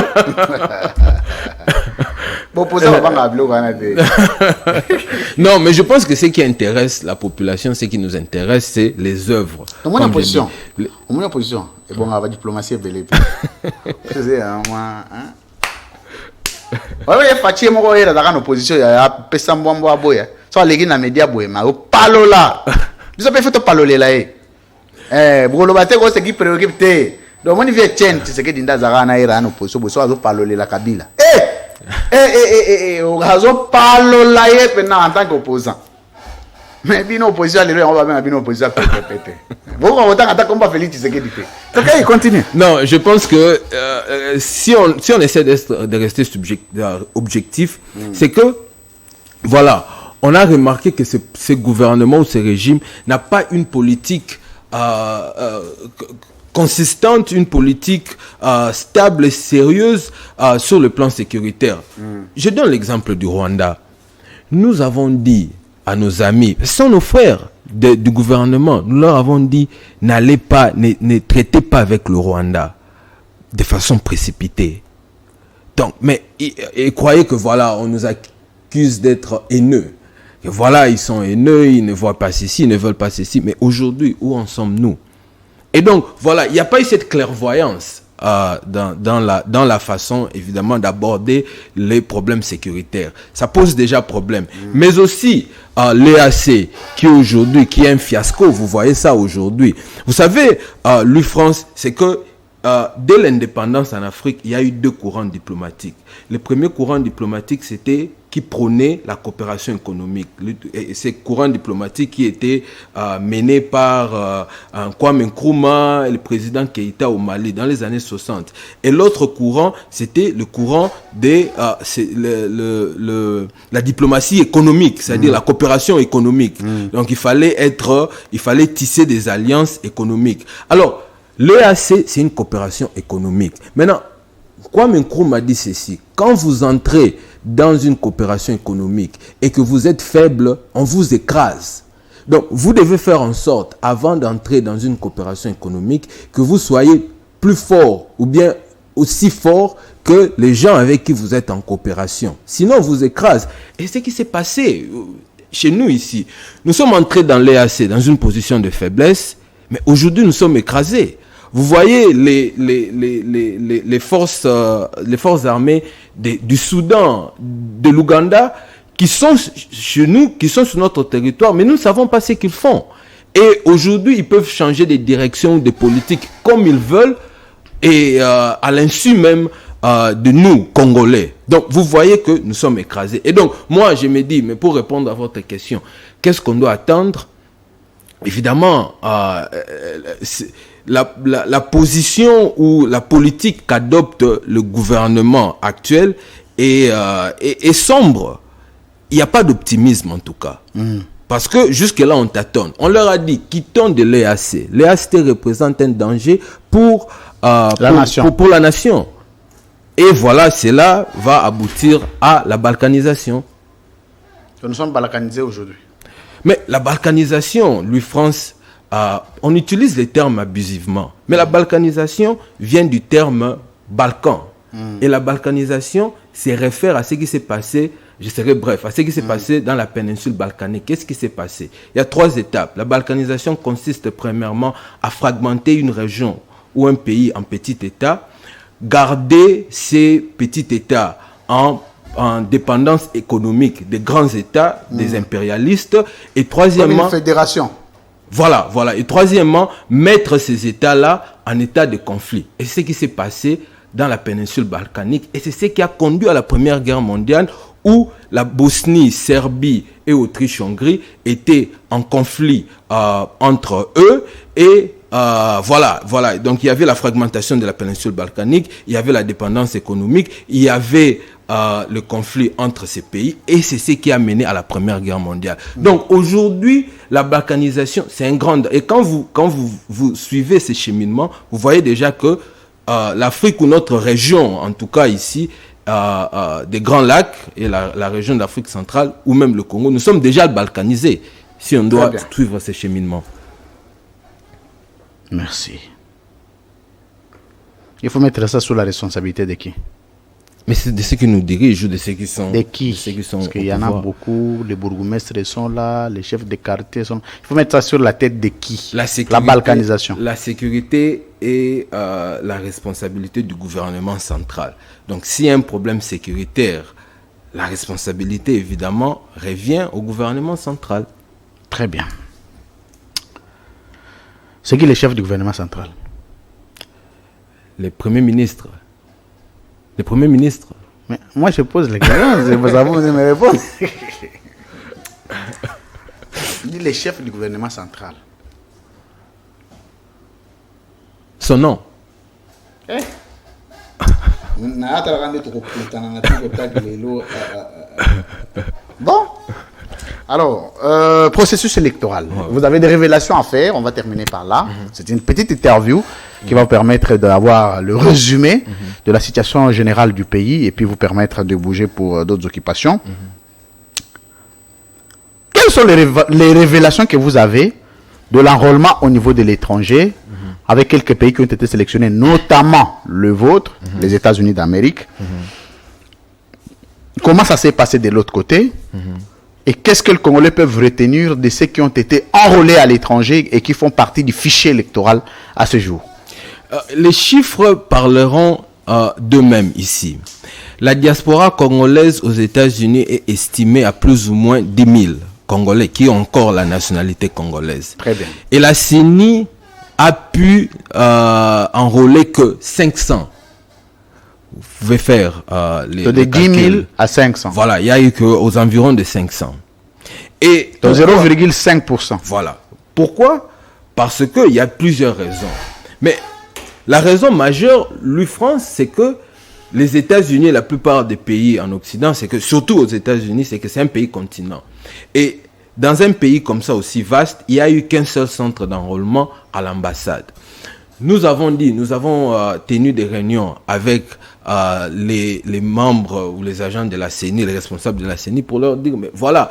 S2: Non, mais je pense que ce qui intéresse la population, ce qui nous intéresse, c'est les œuvres.
S1: Mon opposition. Mon opposition. Et bon, on va diplomatie belé. C'est moi, hein? Oui, Fatih moko era dans l'opposition, il y a Pesambombo aboya. So legi na média boye ma palola. Biso pe fait paloler là bolo bate ko se qui préoccupe te. Donc on vient chen c'est que dinda zara na era en opposition bo so azo paloler la Kabila. On azo palola maintenant en tant qu'opposant. Mais bien opposition les on va même bien opposition pété. Vous autant attaque comme pas Félix Tshisekedi. Donc il continue.
S2: Non, je pense que si on essaie de rester objectif, c'est que voilà, on a remarqué que ce gouvernement ou ce régime n'a pas une politique consistante, une politique stable et sérieuse sur le plan sécuritaire. Je donne l'exemple du Rwanda. Nous avons dit à nos amis, ce sont nos frères du gouvernement, nous leur avons dit, ne traitez pas avec le Rwanda de façon précipitée. Donc, mais et croyez que voilà, on nous accuse d'être haineux. Et voilà, ils sont haineux, ils ne voient pas ceci, ils ne veulent pas ceci. Mais aujourd'hui, où en sommes-nous? Et donc, voilà, il n'y a pas eu cette clairvoyance dans la façon, évidemment, d'aborder les problèmes sécuritaires. Ça pose déjà problème. Mais aussi, l'EAC, qui est un fiasco, vous voyez ça aujourd'hui. Vous savez, l'UFRANCE, c'est que dès l'indépendance en Afrique, il y a eu deux courants diplomatiques. Le premier courant diplomatique, c'était qui prônait la coopération économique. Ces courants diplomatiques qui étaient menés par Kwame Nkrumah et le président Keïta au Mali dans les années 60. Et l'autre courant, c'était le courant de la diplomatie économique, c'est-à-dire la coopération économique. Donc il fallait tisser des alliances économiques. Alors, l'EAC, c'est une coopération économique. Maintenant, Kwame Nkrumah dit ceci: quand vous entrez dans une coopération économique et que vous êtes faible, on vous écrase. Donc, vous devez faire en sorte, avant d'entrer dans une coopération économique, que vous soyez plus fort ou bien aussi fort que les gens avec qui vous êtes en coopération. Sinon, on vous écrase. Et c'est ce qui s'est passé chez nous ici. Nous sommes entrés dans l'EAC dans une position de faiblesse, mais aujourd'hui, nous sommes écrasés. Vous voyez les forces armées du Soudan, de l'Ouganda, qui sont chez nous, qui sont sur notre territoire, mais nous ne savons pas ce qu'ils font. Et aujourd'hui, ils peuvent changer de direction ou de politique comme ils veulent, et à l'insu même de nous, Congolais. Donc, vous voyez que nous sommes écrasés. Et donc, moi, je me dis, mais pour répondre à votre question, qu'est-ce qu'on doit attendre? Évidemment, la position ou la politique qu'adopte le gouvernement actuel est sombre. Il n'y a pas d'optimisme en tout cas. Parce que jusque-là, on tâtonne. On leur a dit, quittons de l'EAC. L'EAC représente un danger pour la nation. Et voilà, cela va aboutir à la balkanisation.
S1: Nous sommes balkanisés aujourd'hui.
S2: Mais la balkanisation, France, on utilise les termes abusivement. Mais la balkanisation vient du terme Balkan. Et la balkanisation se réfère à ce qui s'est passé je serai bref, à ce qui s'est passé dans la péninsule balkanique. Qu'est-ce qui s'est passé? Il y a 3 étapes. La balkanisation consiste premièrement à fragmenter une région ou un pays en petits États, garder ces petits États en dépendance économique des grands États, des impérialistes, et troisièmement...
S1: Comme une fédération.
S2: Voilà. Et troisièmement, mettre ces États-là en état de conflit. Et c'est ce qui s'est passé dans la péninsule balkanique. Et c'est ce qui a conduit à la Première Guerre mondiale, où la Bosnie, Serbie et Autriche-Hongrie étaient en conflit entre eux. Et voilà. Donc il y avait la fragmentation de la péninsule balkanique, il y avait la dépendance économique, il y avait le conflit entre ces pays, et c'est ce qui a mené à la Première Guerre mondiale. Donc aujourd'hui, la balkanisation, c'est un grand... Et quand vous suivez ces cheminements, vous voyez déjà que l'Afrique, ou notre région, en tout cas ici, des Grands Lacs et la région d'Afrique centrale, ou même le Congo, nous sommes déjà balkanisés, si on doit suivre ces cheminements.
S1: Merci. Il faut mettre ça sous la responsabilité de qui?
S2: Mais c'est de ceux qui nous dirigent, ou de ceux qui sont...
S1: De qui? Parce qu'il y en a beaucoup, les bourgmestres sont là, les chefs de quartier sont là. Il faut mettre ça sur la tête de qui? La balkanisation.
S2: La sécurité est la responsabilité du gouvernement central. Donc s'il y a un problème sécuritaire, la responsabilité évidemment revient au gouvernement central.
S1: Très bien. C'est qui les chefs du gouvernement central?
S2: Les premiers ministres. Les premiers ministres.
S1: Mais moi je pose les questions, vous me répondre. Dis les chefs du gouvernement central.
S2: Son nom.
S1: Bon. Alors, processus électoral. Vous avez des révélations à faire, on va terminer par là. C'est une petite interview qui va vous permettre d'avoir le résumé de la situation générale du pays et puis vous permettre de bouger pour d'autres occupations. Quelles sont les révélations que vous avez de l'enrôlement au niveau de l'étranger avec quelques pays qui ont été sélectionnés, notamment le vôtre, les États-Unis d'Amérique? Comment ça s'est passé de l'autre côté? Et qu'est-ce que les Congolais peuvent retenir de ceux qui ont été enrôlés à l'étranger et qui font partie du fichier électoral à ce jour?
S2: Les chiffres parleront d'eux-mêmes ici. La diaspora congolaise aux États-Unis est estimée à plus ou moins 10 000 Congolais qui ont encore la nationalité congolaise.
S1: Très bien.
S2: Et la CENI a pu enrôler que 500. Vous pouvez faire
S1: de 10 000 à 500.
S2: Voilà, il y a eu qu'aux environs de 500. Et
S1: 0,5%.
S2: Voilà. Pourquoi? Parce qu'il y a plusieurs raisons. Mais la raison majeure, l'UFRANCE, c'est que les États-Unis et la plupart des pays en Occident, c'est que, surtout aux États-Unis, c'est que c'est un pays continent. Et dans un pays comme ça aussi vaste, il n'y a eu qu'un seul centre d'enrôlement à l'ambassade. Nous avons tenu des réunions avec les membres ou les agents de la CENI, les responsables de la CENI, pour leur dire, mais voilà,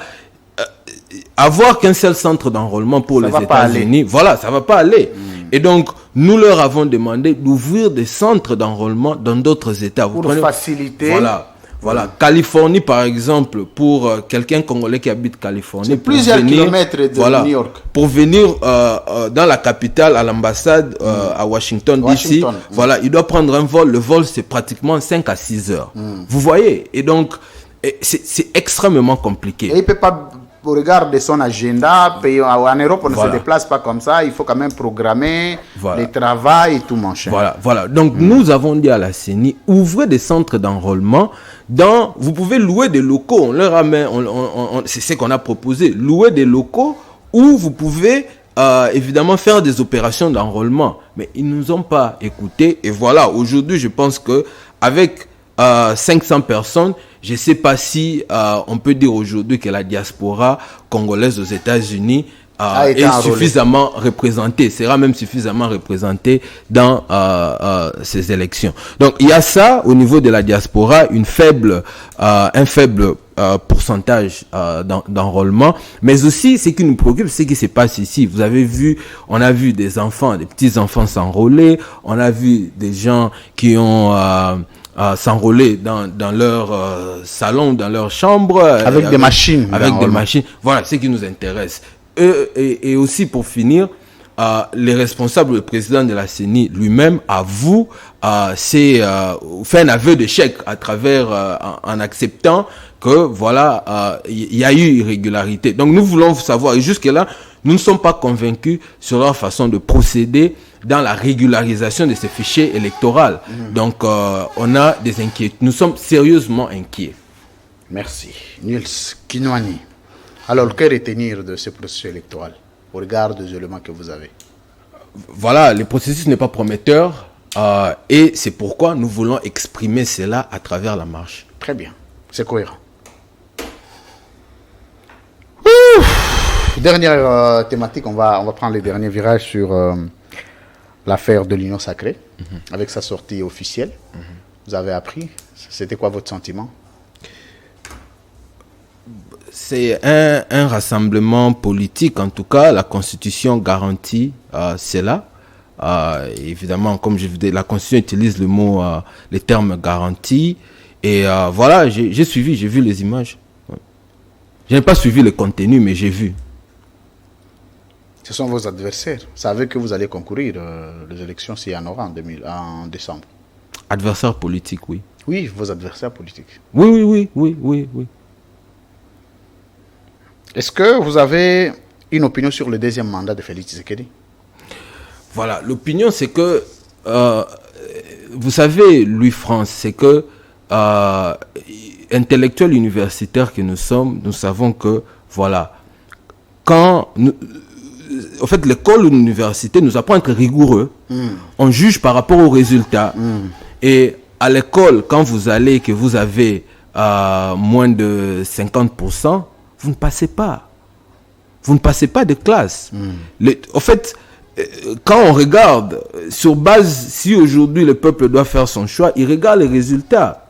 S2: avoir qu'un seul centre d'enrôlement pour les États-Unis, voilà, ça va pas aller. Et donc, nous leur avons demandé d'ouvrir des centres d'enrôlement dans d'autres États.
S1: Pour faciliter.
S2: Voilà. Californie, par exemple, pour quelqu'un congolais qui habite Californie.
S1: C'est plusieurs kilomètres de New York.
S2: Pour venir dans la capitale, à l'ambassade, à Washington, DC, voilà, il doit prendre un vol. Le vol, c'est pratiquement 5 à 6 heures. Vous voyez? Et donc, c'est extrêmement compliqué.
S1: Et il ne peut pas, au regard de son agenda, en Europe, on ne se déplace pas comme ça. Il faut quand même programmer le travail et tout, mon cher.
S2: Voilà. Donc, nous avons dit à la CENI, ouvrez des centres d'enrôlement. Vous pouvez louer des locaux. On leur amène, c'est ce qu'on a proposé. Louer des locaux où vous pouvez évidemment faire des opérations d'enrôlement. Mais ils ne nous ont pas écoutés. Et voilà, aujourd'hui, je pense qu'avec 500 personnes, je ne sais pas si on peut dire aujourd'hui que la diaspora congolaise aux États-Unis est suffisamment représentée, sera même suffisamment représentée dans ces élections. Donc il y a ça au niveau de la diaspora, un faible pourcentage d'enrôlement, mais aussi ce qui nous préoccupe, c'est ce qui se passe ici. Vous avez vu, on a vu des enfants, des petits enfants s'enrôler, on a vu des gens qui ont s'enrôler dans leur salon, dans leur chambre.
S1: Avec des machines.
S2: Avec des machines. Voilà, ce qui nous intéresse. Et aussi, pour finir, les responsables, le président de la CENI lui-même avoue, fait un aveu d'échec à travers, en acceptant que, voilà, il y a eu irrégularité. Donc, nous voulons savoir, et jusque-là, nous ne sommes pas convaincus sur leur façon de procéder dans la régularisation de ces fichiers électoraux. Donc, on a des inquiétudes. Nous sommes sérieusement inquiets.
S1: Merci. Nils Kinwani. Alors, que retenir de ce processus électoral au regard des éléments que vous avez?
S2: Voilà, le processus n'est pas prometteur et c'est pourquoi nous voulons exprimer cela à travers la marche.
S1: Très bien, c'est cohérent. Dernière thématique, on va prendre les derniers virages sur l'affaire de l'Union Sacrée, avec sa sortie officielle. Vous avez appris, c'était quoi votre sentiment?
S2: C'est un rassemblement politique, en tout cas, la Constitution garantit cela. Évidemment, comme je vous dis, la Constitution utilise le terme garantie. Et voilà, j'ai suivi, j'ai vu les images. Ouais. Je n'ai pas suivi le contenu, mais j'ai vu.
S1: Ce sont vos adversaires. Vous savez que vous allez concourir les élections s'il y en aura en décembre.
S2: Adversaires politiques, oui.
S1: Oui, vos adversaires politiques.
S2: Oui.
S1: Est-ce que vous avez une opinion sur le deuxième mandat de Félix Tshisekedi?
S2: Voilà, l'opinion c'est que, vous savez, Louis France, c'est que intellectuels universitaires que nous sommes, nous savons que, voilà, en fait, l'école ou l'université nous apprend à être rigoureux. On juge par rapport aux résultats. Et à l'école, quand vous allez, que vous avez moins de 50%, vous ne passez pas. Vous ne passez pas de classe. En fait, quand on regarde, sur base, si aujourd'hui le peuple doit faire son choix, il regarde les résultats.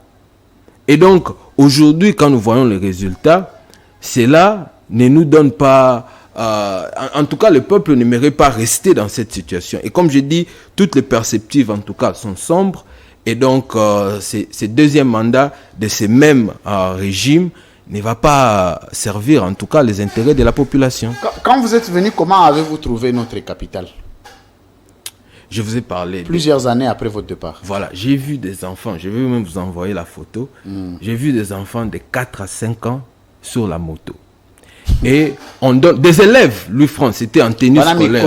S2: Et donc, aujourd'hui, quand nous voyons les résultats, cela ne nous donne pas... en tout cas, le peuple ne mérite pas rester dans cette situation. Et comme je dis, toutes les perspectives, en tout cas, sont sombres. Et donc, ce deuxième mandat de ce même régime ne va pas servir, en tout cas, les intérêts de la population.
S1: Quand vous êtes venu, comment avez-vous trouvé notre capitale?
S2: Je vous ai parlé.
S1: Plusieurs années après votre départ.
S2: Voilà, j'ai vu des enfants, je vais même vous envoyer la photo. J'ai vu des enfants de 4 à 5 ans sur la moto. Et on donne des élèves, Louis France, c'était en tenue scolaire.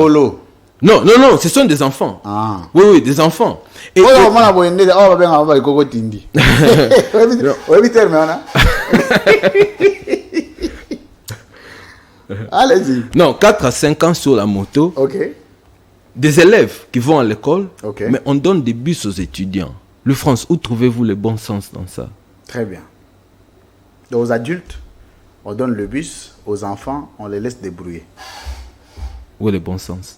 S2: Non, ce sont des enfants.
S1: Ah.
S2: Oui, des enfants. Et,
S1: allez-y.
S2: Non, 4 à 5 ans sur la moto.
S1: Ok.
S2: Des élèves qui vont à l'école,
S1: okay.
S2: Mais on donne des bus aux étudiants. Le France, où trouvez-vous le bon sens dans ça?
S1: Très bien. Aux adultes, on donne le bus. Aux enfants, on les laisse débrouiller.
S2: Où est le bon sens?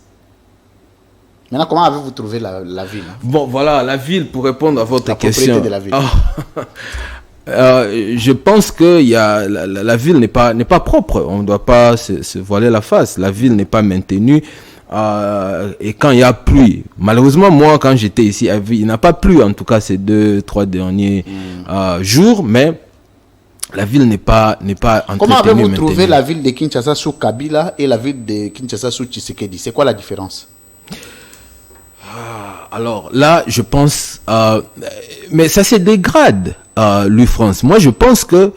S1: Maintenant, comment avez-vous trouvé la ville?
S2: Bon, voilà, la ville, pour répondre à votre question.
S1: La propriété de
S2: la ville. Je pense que la ville n'est pas propre. On ne doit pas se voiler la face. La ville n'est pas maintenue. Et quand il y a pluie, malheureusement, moi, quand j'étais ici, il n'a pas plu, en tout cas, ces 2-3 derniers jours, mais la ville n'est pas entretenue.
S1: Comment avez-vous trouvé la ville de Kinshasa sous Kabila et la ville de Kinshasa sous Tshisekedi? C'est quoi la différence?
S2: Alors là, je pense, mais ça se dégrade, Louis France. Moi, je pense que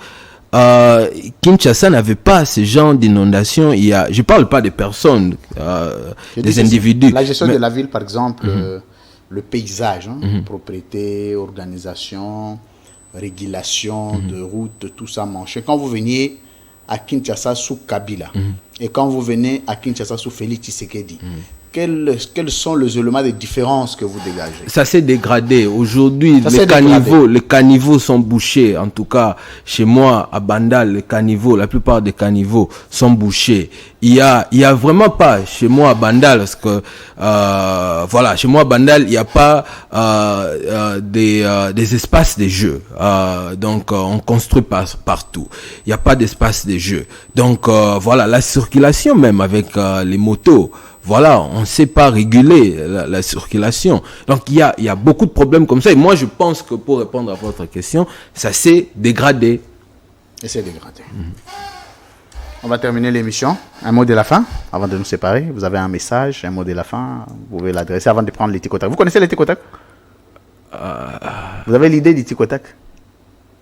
S2: Kinshasa n'avait pas ce genre d'inondation. Je parle pas des personnes, des individus.
S1: La gestion de la ville, par exemple, le paysage, propriété, organisation, régulation de routes, tout ça manche. Quand vous veniez à Kinshasa sous Kabila et quand vous venez à Kinshasa sous Félix Tshisekedi, quels sont les éléments de différence que vous dégagez? Ça s'est
S2: dégradé. Aujourd'hui, les caniveaux sont bouchés. En tout cas, chez moi, à Bandal, la plupart des caniveaux sont bouchés. Il y a vraiment pas, chez moi, à Bandal, parce que, voilà, chez moi, à Bandal, il n'y a pas des espaces de jeux. Donc, on construit partout. Il n'y a pas d'espace de jeux. Donc, voilà, la circulation même avec les motos, voilà, on ne sait pas réguler la circulation. Donc il y a beaucoup de problèmes comme ça. Et moi je pense que pour répondre à votre question, ça s'est dégradé.
S1: Et c'est dégradé. On va terminer l'émission. Un mot de la fin avant de nous séparer. Vous avez un message, un mot de la fin. Vous pouvez l'adresser avant de prendre les tic-tac. Vous connaissez les tic-tac? Vous avez l'idée du tic-tac?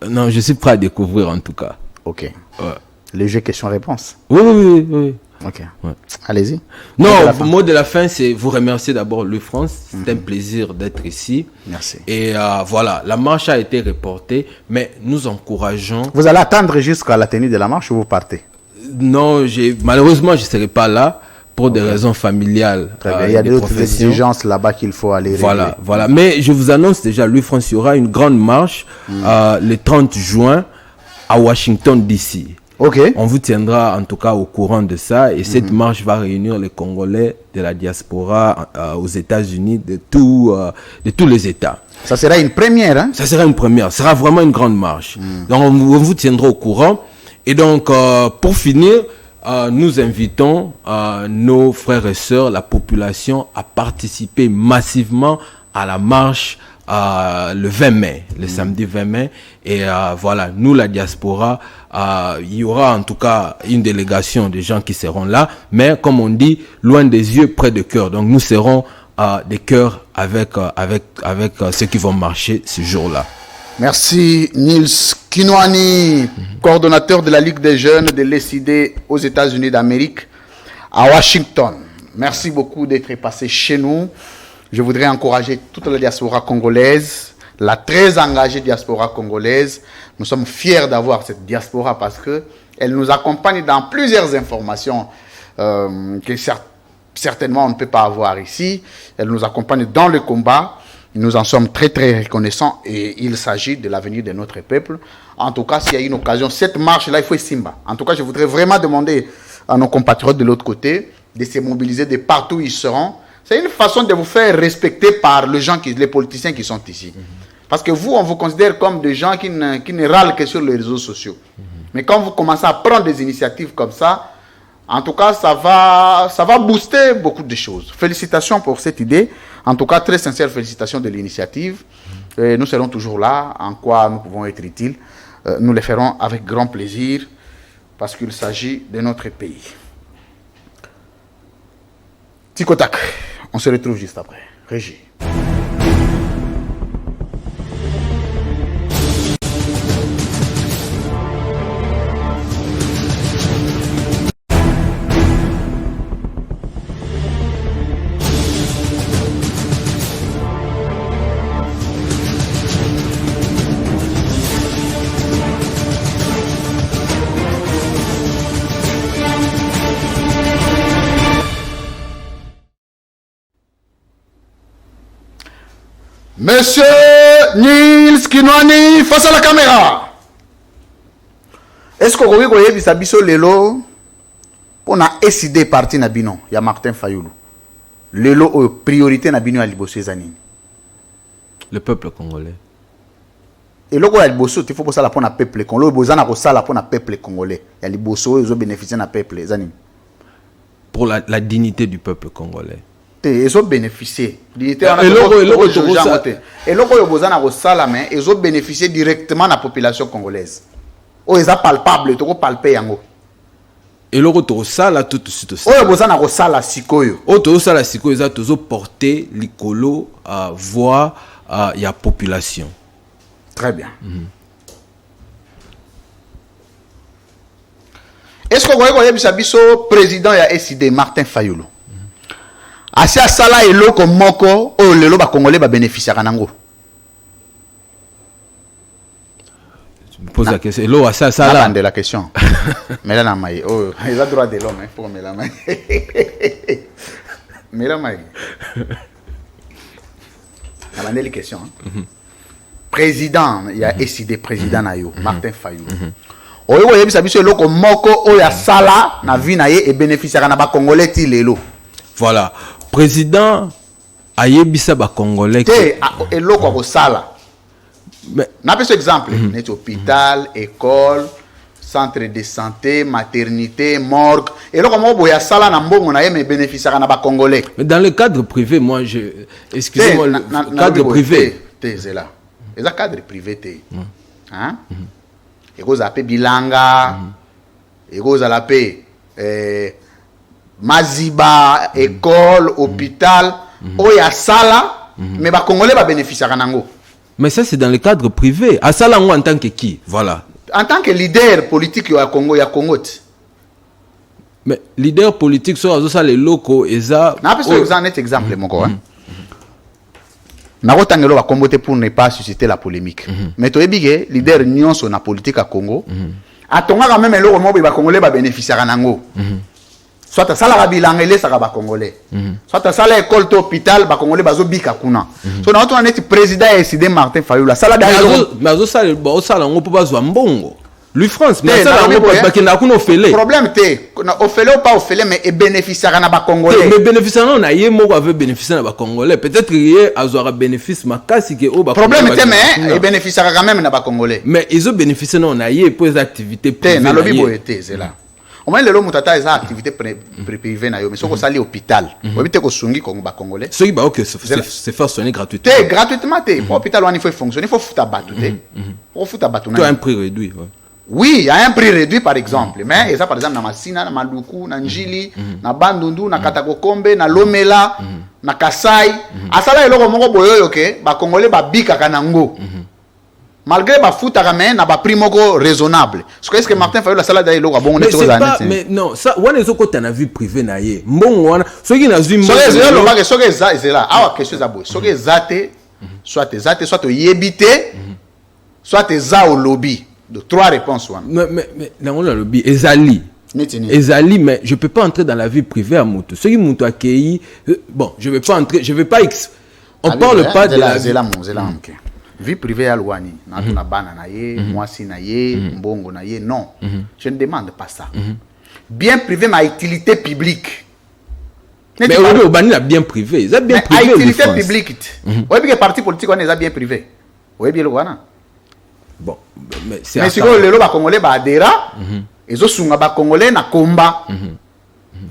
S2: Non, je suis prêt à découvrir en tout cas.
S1: Ok.
S2: Ouais.
S1: Le jeu question-réponse.
S2: Oui.
S1: Ok.
S2: Ouais.
S1: Allez-y.
S2: Non, le mot de la fin, c'est vous remercier d'abord Louis France. C'est un plaisir d'être ici.
S1: Merci.
S2: Et voilà, la marche a été reportée, mais nous encourageons.
S1: Vous allez attendre jusqu'à la tenue de la marche ou vous partez?
S2: Non, malheureusement, je ne serai pas là pour des raisons familiales.
S1: Très bien. Il y a d'autres exigences là-bas qu'il faut aller régler.
S2: Voilà. Mais je vous annonce déjà, Louis France, il y aura une grande marche le 30 juin à Washington, D.C.
S1: Ok.
S2: On vous tiendra en tout cas au courant de ça. Et cette marche va réunir les Congolais de la diaspora aux États-Unis, de tous les États.
S1: Ça sera une première, hein?
S2: Ça sera une première. Ce sera vraiment une grande marche. Donc, on vous tiendra au courant. Et donc, pour finir, nous invitons nos frères et sœurs, la population, à participer massivement à la marche le 20 mai, le samedi 20 mai. Et voilà, nous, la diaspora, il y aura en tout cas une délégation de gens qui seront là. Mais comme on dit, loin des yeux, près du cœur. Donc, nous serons des cœurs avec ceux qui vont marcher ce jour-là.
S1: Merci Nils Kinwani, coordonnateur de la Ligue des jeunes de l'ECD aux États-Unis d'Amérique, à Washington. Merci beaucoup d'être passé chez nous. Je voudrais encourager toute la diaspora congolaise, la très engagée diaspora congolaise. Nous sommes fiers d'avoir cette diaspora parce qu'elle nous accompagne dans plusieurs informations que certainement on ne peut pas avoir ici. Elle nous accompagne dans le combat. Nous en sommes très très reconnaissants et il s'agit de l'avenir de notre peuple. En tout cas, s'il y a une occasion, cette marche-là, il faut Simba. En tout cas, je voudrais vraiment demander à nos compatriotes de l'autre côté de se mobiliser de partout où ils seront. C'est une façon de vous faire respecter par les politiciens qui sont ici. Parce que vous, on vous considère comme des gens qui ne râlent que sur les réseaux sociaux. Mais quand vous commencez à prendre des initiatives comme ça, en tout cas, ça va booster beaucoup de choses. Félicitations pour cette idée. En tout cas, très sincères félicitations de l'initiative. Nous serons toujours là. En quoi nous pouvons être utiles, nous le ferons avec grand plaisir parce qu'il s'agit de notre pays. Tic-tac. On se retrouve juste après. Régie. Monsieur Nils Kinwani, face à la caméra. Est-ce que vous voyez Bisabiso Lelo pour na SID parti na bino ya Martin Fayoulou. Lelo priorité na bino ya liboso ezani.
S2: Le peuple congolais.
S1: Et loko ya liboso il faut ça la pour na peuple congolais. Bozana ko sala pour na peuple congolais. Ya liboso ils ont bénéficié na peuple ezani.
S2: Pour la dignité du peuple congolais.
S1: Ils ont bénéficié. Et loko yo bozana ko sala mais ils ont bénéficié directement na population congolaise. Oh ils a palpable to ko palper yango.
S2: Et le retour ça là tout de suite aussi.
S1: Oh bozana ko sala sikoyo.
S2: Oh to sala sikoyo ça toujours porter likolo voix ya population.
S1: Très bien. Est-ce que vous voyez biso président ya SID Martin Fayoulou? Asia sala eloko moko o lelo ba congolais ba bénéficier kanango.
S2: Pose la question. Elo asa sala.
S1: De la question. Mais là na mai. Oh, il a droit de l'homme pour me la mai. Mais la mai. La manelle question. Président, il y a SID président na yo, Martin Fayoulou. Oyo oyebi sabiso eloko moko o ya sala na vie na ye et bénéficier na ba congolais ti lelo.
S2: Voilà. Président ayebisa ba congolais
S1: te eloko ko sala. Mais n'a pas ce exemple, net hôpital, école, centre de santé, maternité, morgue. Et là, comment on a ça na mbongo na mais bénéficiaire na ba congolais.
S2: Mais dans le cadre privé, moi, excusez-moi, le cadre privé.
S1: C'est là. Et ça cadre privé hein? Et vous appelez bilanga, et vous appelez maziba, école, hôpital, oya sala, mais ba congolais ba bénéficiaire nango.
S2: Mais ça, c'est dans le cadre privé. À ça, en tant que qui? Voilà.
S1: En tant que leader politique, il y a Congo.
S2: Mais leader politique, ça, les locaux, et ça.
S1: Je vais un exemple, mon gars. Je Congo pour ne pas susciter la polémique. Mais tu es big, leader union sur la politique à Congo. À ton quand même, le Congolais va bénéficier à Nango. Soit à ça, bilangue, ça va congolais. Soit à ça, l'école, l'hôpital, va congolais, va bika kuna. Soit dans notre président et décidé Martin Fayulu. Ça là d'ailleurs.
S2: Mais ça, on peut pas jouer mbongo. Lui France, mais ça, on peut pas qu'il n'a qu'un offélé.
S1: Problème, offélé ou pas offélé, mais bénéficiaire à ba congolais.
S2: Mais bénéficiaire, on a yé mo avait bénéficié à ba congolais. Peut-être qu'il y a avoir bénéfice, mais kasi que au ba.
S1: Problème, mais bénéficiaire quand même na ba congolais.
S2: Mais ils ont bénéficié, on a yé pour les activités privées.
S1: Na lobby boyete, c'est là. Au moins, les gens qui ont des activités privées, mais si on allé à l'hôpital, on va dire sungi comme les Congolais.
S2: Ce qui va c'est faire soigner gratuitement.
S1: Gratuitement, pour l'hôpital, il faut fonctionner, il faut foutre à battre. Il faut foutre à battre.
S2: Tu as un prix réduit.
S1: Oui, il y a un prix réduit par exemple. Mais et ça, par exemple, dans Massina, dans Maluku, dans Njili, dans Bandundu, dans Katakokombe, dans Lomela, dans Kasai. À ça, là, il y a un peu de Congolais qui bika kanango. Malgré ma foot à ramène na ba primo raisonnable. Est-ce que Martin Fayulu la salade est là bon on est trop
S2: pas mais non ça on est au côté na vie privée na yé bon on ceux qui na vu
S1: so que ça c'est là ah quelque chose à beau so que zate soit yébité soit za au lobby de trois réponses
S2: mais dans le lobby ezali mais je peux pas entrer dans la vie privée à Moutou ceux qui Moutou accueilli bon je vais pas on parle pas de la vie
S1: vie privée à Luani, na bana na ye, mwasi na ye, mbongo na ye, non. Je ne demande pas ça. Bien privé, ma utilité publique.
S2: Mais aujourd'hui, on a bien privé. Ils ont bien privé.
S1: Utilité publique. Oui, bien que parti politique, on est bien privé. Oui, bien le Ghana.
S2: Bon, mais c'est
S1: mais si vous le ba congolais ba adera, ils ont sunga ba congolais na combat.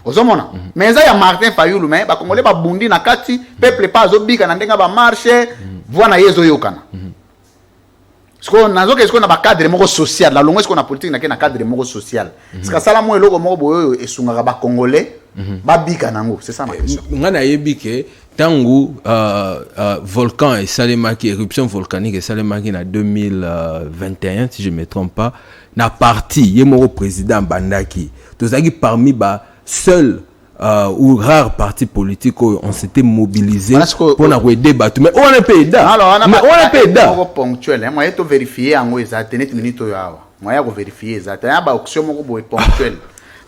S1: Ozomona. Mais ça y a Martin Fayulu mais ba congolais ba bundi na kati, peuple pas zobika na ndenga ba marché. Voilà yezo yokana. Ce qu'on a un cadre moko social, la longueur qu'on a politique na cadre moko social. Parce que ça la mo eloko moko boyo et sunga ba congolais ba bika nango, c'est ça ma question.
S2: Ngana yebike tangu volcan et salemaki éruption volcanique et salemaki na 2021 si je me trompe pas, na parti yemoko président bandaki. Tozaki parmi ba seul ou rares partis politiques on s'était mobilisé pour nous débattre mais on a payé d'art mais on a payé d'art
S1: ponctuel moi je vérifier en exact net minute yawa moi je vérifier exact ya ba option moko boy ponctuel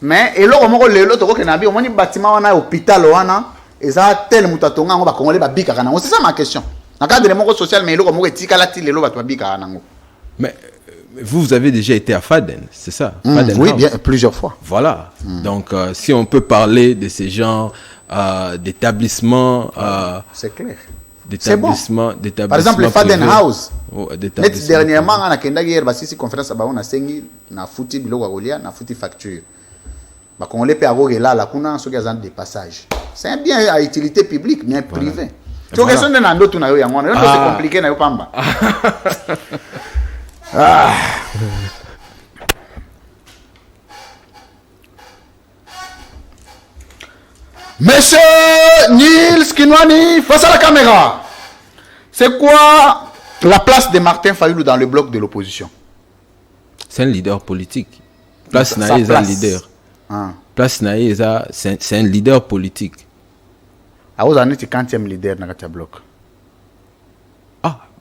S1: mais eloko moko lelo to ko na bi omoni bâtiment wana hôpital wana eza tel mutatonga ngo ba congolais ba bika kana c'est ça ma question na cadre moko social mais eloko moko etikala ti lelo ba to bika kana ngo
S2: mais vous avez déjà été à Faden, c'est ça?
S1: Oui, bien, plusieurs fois.
S2: Voilà. Donc, si on peut parler de ces genres d'établissements...
S1: c'est clair.
S2: D'établissements...
S1: Bon. Par exemple, le Faden House. Dernièrement, on a une conférence à Sengi, na fouti biloko golia, na fouti facture. Bah, quand on les paie à là, la kuna, ceux qui ont des passages. C'est un bien à utilité publique, bien privé. Tu vois, question de nando, tu n'as eu à moi. C'est compliqué, n'a eu pas. Ah. Monsieur Nils Kinwani, face à la caméra, c'est quoi la place de Martin Fayulu dans le bloc de l'opposition?
S2: C'est un leader politique. Place Naïs est un leader. Place Naïs c'est un leader politique.
S1: À vous en êtes 40e leader dans le bloc.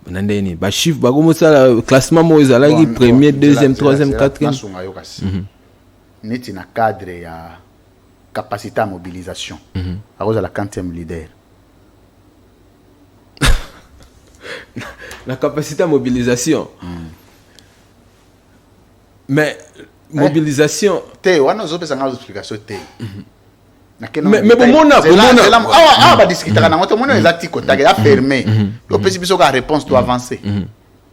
S2: Nandeni ba chiffre ba comme ça classement mo ezalaki premier deuxième troisième quatrième
S1: neti na cadre ya capacité à mobilisation à cause de la 40e leader
S2: la capacité à mobilisation mais mobilisation
S1: te wana zo pesa ngazo explication te
S2: mais bon mon
S1: ba discuter na ngoto mono ezati kota ya fermé le pesi biso ka réponse doit avancer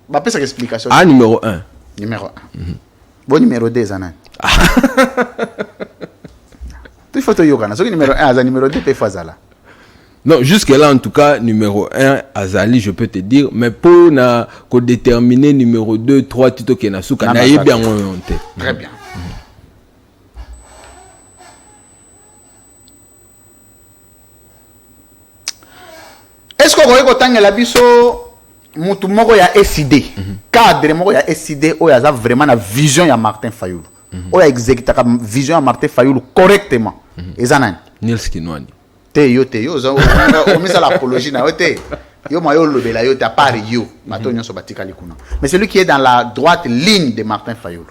S1: ba pesa explication
S2: numéro 1
S1: numéro 1 Bon numéro 2 Zanan. Il faut te yokana. Ce numéro 1 à numéro 2 peut faire ça là.
S2: Non, jusque-là, en tout cas, numéro 1, Azali, je peux te dire, mais pour déterminer numéro 2, 3, Tito Kenasuka, na bien orienté.
S1: Très bien. Est-ce que vous avez autant la biso mutu moko ya SID cadre moko ya SID o ya vraiment la vision ya Martin Fayulu o ya exécuter la vision ya Martin Fayulu correctement ezanani
S2: Nils Kinwani
S1: te yo o misa l'apologie na yo te yo mayo lobela yo te à part yo mato nyonso batika likuna mais celui qui est dans la droite ligne de Martin Fayulu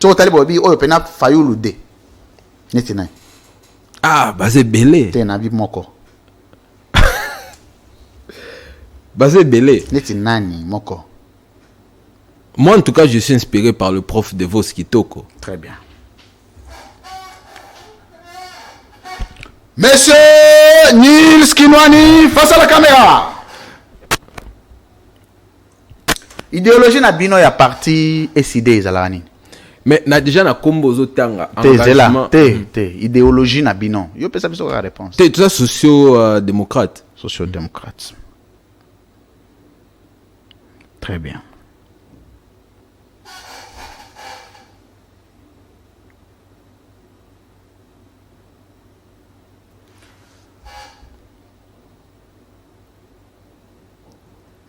S1: so tali bobi o pena Fayulu de netina
S2: basé belé
S1: te na bi moko
S2: basé belé
S1: netinani moko.
S2: Moi, en tout cas, je suis inspiré par le prof de Vos Kitoko.
S1: Très bien. Monsieur Nils Kinwani, face à la caméra. Idéologie na bino ya parti SID ezalani.
S2: Mais na déjà na kombo zotanga
S1: engagement. Te idéologie na bino. Yo pesa biso la réponse.
S2: Te tout ça socio-démocrate.
S1: Socio-démocrate. Très bien.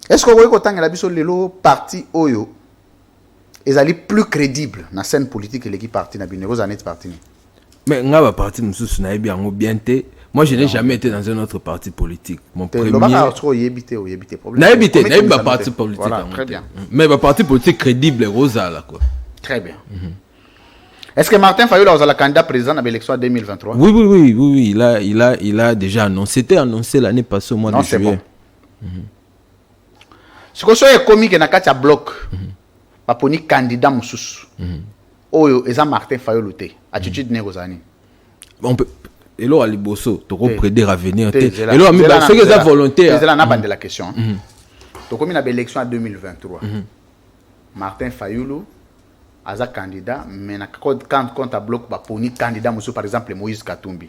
S1: Est-ce que vous voyez que la biso lelo parti oyo ezali plus crédible na scène politique l'équipe parti na bino zanet parti?
S2: Mais nga ba parti mususu na bien te. Moi, je n'ai jamais été dans un autre parti politique. Mon premier... parti politique.
S1: Voilà, très bien.
S2: Mais un parti politique crédible, Rosa, là, quoi.
S1: Très bien. Est-ce que Martin Fayulu a le candidat président à l'élection 2023?
S2: Oui. Il a déjà annoncé. C'était annoncé l'année passée au mois de juillet.
S1: Ce que je commis que na bloc, pas pour ni candidat mususu. Oyo, eza Martin Fayulu te. Attitude négozani.
S2: On peut. Et là, à Liboso, tu peux prédire à venir. Et là, c'est que ça volonté.
S1: C'est là, on a de la question. Donc, comme il y a l'élection en 2023, Martin Fayulu a un candidat, mais quand on bloc, pour un candidat, par exemple, Moïse Katumbi.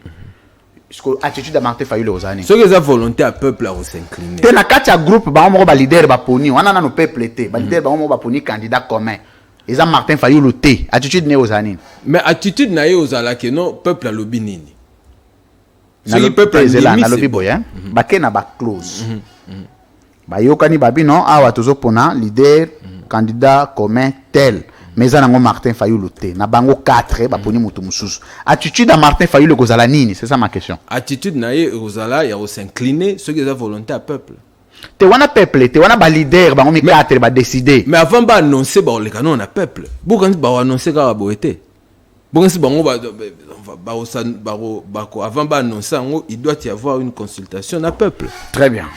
S1: Attitude de Martin Fayulu aux années.
S2: C'est que ça volonté à peuple à s'incliner.
S1: Tu as un groupe, on a un leader, on a un peuple, un leader, on a un candidat commun. Et ça, Martin Fayulu, attitude né aux années.
S2: Mais attitude naïe aux années, que non, peuple à l'obinini.
S1: Na le peuple ezela na lobi boya bake na ba close ba yokani babi non awa tozopona leader candidat commun tel mais ça nango Martin Fayulu te na bango 4 ba poni mutu mususu attitude à Martin Fayulu kozala nini, c'est ça ma question.
S2: Attitude naie ozala ya s'incliner ce que la volonté à peuple
S1: te wana peuple te wana ba leader bango mi 4 ba décider
S2: mais avant ba annoncer ba le canon na peuple beaucoup ba annoncer ka ba boete. Bon, si bon, avant d'annoncer, il doit y avoir une consultation d'un peuple.
S1: Très bien.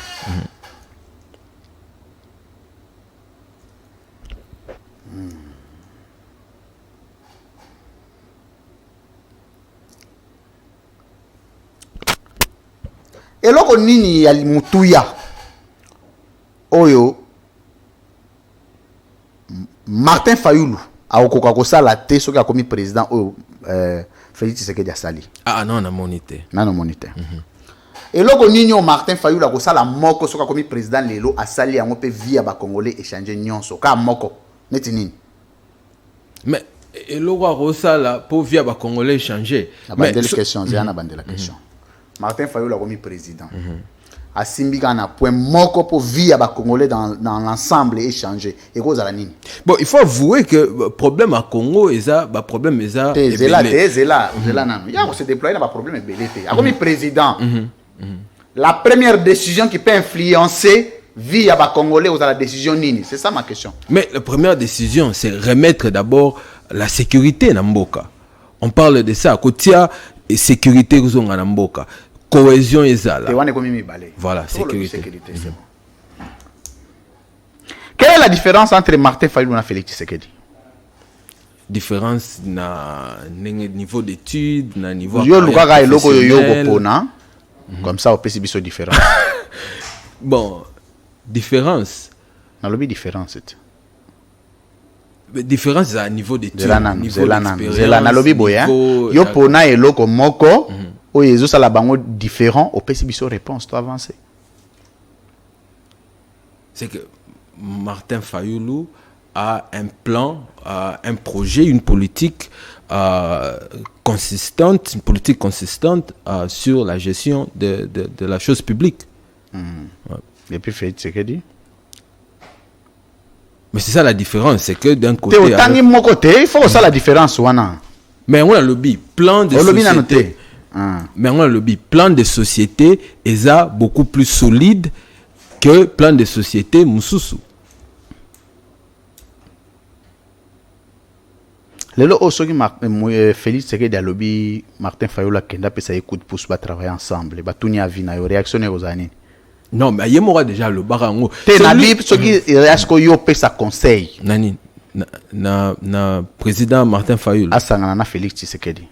S1: Et là, on y a Mutuya. Oyo. Martin Fayulu. A okoka la te soki akomi président o Félix Tshisekedi asali.
S2: Non na monité.
S1: Non monité. Et logo ninyo Martin Fayulu a la moko soki akomi président lelo asali yango pe via ba congolais échanger nyonso ka moko neti nini.
S2: Mais et logo a pour via ba congolais échanger.
S1: Mais la question, j'ai una bande la question. Martin Fayulu akomi président. A Simbika na point moko pour via ba congolais dans l'ensemble échanger et cause à la nini.
S2: Bon, il faut avouer que le problème à Congo est ça, bah problème est ça.
S1: C'est là nan. Il y a se déployer dans ba problème est belé. A comme président. La première décision qui peut influencer via ba congolais aux à la décision nini, c'est ça ma question.
S2: Mais la première décision c'est remettre d'abord la sécurité na mboka. On parle de ça côté et sécurité kozonga na mboka. Cohésion ezala. Voilà, sécurité.
S1: C'est bon. Quelle est la différence entre Martin Fayulu et Félix Tshisekedi?
S2: Différence na niveau d'études, na niveau
S1: comme ça on peut se différence.
S2: Bon, différence.
S1: Na lobby différence.
S2: différence à niveau d'études, niveau
S1: d'expérience, nalobi boya yo pona eloko moko o yezo sala bango différent au pesi biso réponse to avancer.
S2: C'est que Martin Fayulu a un plan, un projet, une politique consistante, sur la gestion de la chose publique.
S1: Ouais. Et puis Félix Tshisekedi.
S2: Mais c'est ça la différence, c'est que d'un côté...
S1: il faut ça la différence.
S2: Mais on a le plan de société. Mais on a le plan de société est beaucoup plus solide que plan de société Moussousou.
S1: Lelo osoki Félix Tshisekedi a lobby Martin Fayulu kenda pe ça écoute pour se travailler ensemble. Ba tunya vina yo réactionner aux années.
S2: Non, mais yemora déjà le barango.
S1: Te na bib soki reasko yo pe sa conseil.
S2: Nani na président Martin Fayulu.
S1: Asangana na Félix Tshisekedi.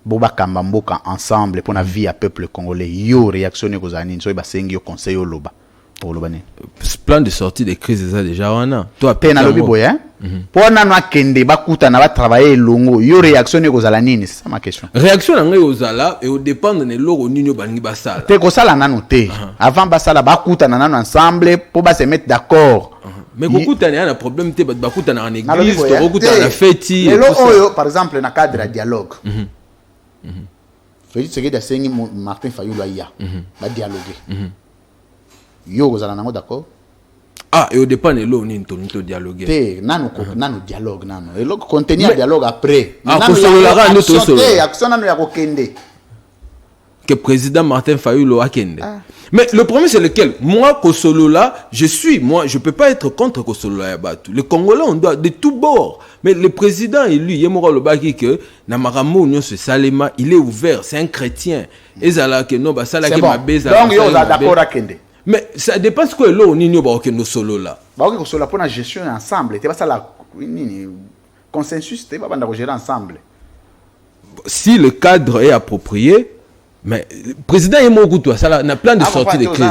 S1: Boba kamba mboka ensemble pour la vie à peuple congolais. Yo réactionner aux années so ba sengi yo conseil yo loba. Pour le bané.
S2: Plan de sortie des crises ça déjà wana.
S1: Toi pe na lobby boy hein. Pour na no kende ba kuta na ba travailler longo. Yo réactionner aux alanini, c'est ça ma question.
S2: Réaction na ngai ozala et au dépendre de loro nino bangi basala.
S1: Te ko sala nanu te. Avant basala ba kuta na nanu ensemble pour ba se mettre d'accord.
S2: Mais kokuta na problème te ba kuta na en église, to kokuta na fête.
S1: Par exemple na cadre de dialogue. Félix Tshisekedi a sengi Martin Fayulu aya. Ba dialoguer. Yo vous allez d'accord?
S2: Ah, et au dépend de l'eau, nous avons dialogué.
S1: Té, nano dialogue, nano. Et le contenir dialogue après.
S2: Ah, pour ça, nous sommes
S1: action nano ya kokende.
S2: Que président Martin Fayulu a kende. Mais le problème c'est lequel? Moi, Kosolola, je peux pas être contre Kosolola Yabatu. Les Congolais, on doit de tous bords. Mais le président élu, Yemora Lobaki, que Namaramo Union se Salema, il est ouvert, c'est un chrétien. Et Zala que non, Basala qui m'a baisé.
S1: Donc, yo d'accord à kende.
S2: Mais ça dépend ce que l'eau ni nous va que solo là.
S1: Bah ok solo pour la gestion ensemble. Tu vas ça la consensus. Tu vas pas gérer ensemble.
S2: Si le cadre est approprié, mais le président est mon toi ça n'a plein de sorties de crise.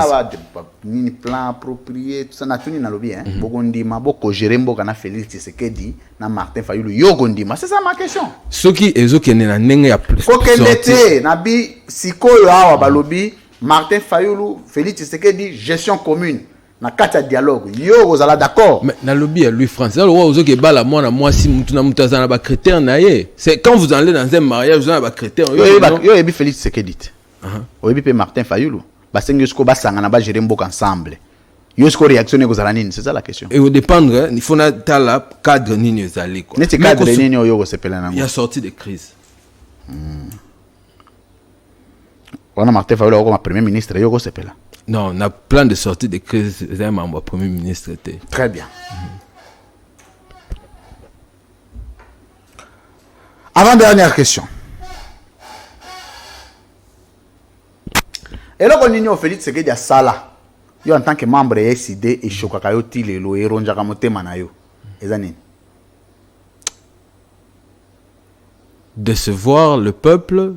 S1: Ni plan approprié tout ça n'a tenu na lobby hein. Bogondima boko gérer mboka na Félix Tshisekedi na Martin Fayulu yo gondima. C'est ça ma question.
S2: Ce qui ezokene na ndenge ya plus.
S1: Ko kendete na bi sikoyo awa ba lobby Martin Fayulu, Félix Tshisekedi, gestion commune. Na kata dialogue. Yo, vous allez d'accord.
S2: Mais na lobby à Louis France. Alors, vous avez bala moi si mutuna mutazana ba critère na ye. C'est quand vous allez dans un mariage, vous avez ba critère.
S1: Yo ebi Félix Tshisekedi. Yo ebi pe Martin Fayulu. Ba sengi sko ba sangana ba gérer mbok ensemble. Yo sko réactionner vous allez nini, c'est ça la question.
S2: Et au dépendre, il faut na tala cadre nini ezali quoi.
S1: Neti cadre nini yo sepela na.
S2: Il y a sorti de crise.
S1: On a Martin Fayulu comme premier ministre, yo sepela.
S2: Non, on a plein de sorties de crise, c'est membre premier ministre.
S1: Très bien. Avant-dernière question. Et là, on a Félix Tshisekedi Sala. Yo en tant que membre de SID et Chokakayo Tilelo et Ronjaka Motema na yo. Ezani.
S2: Décevoir le peuple.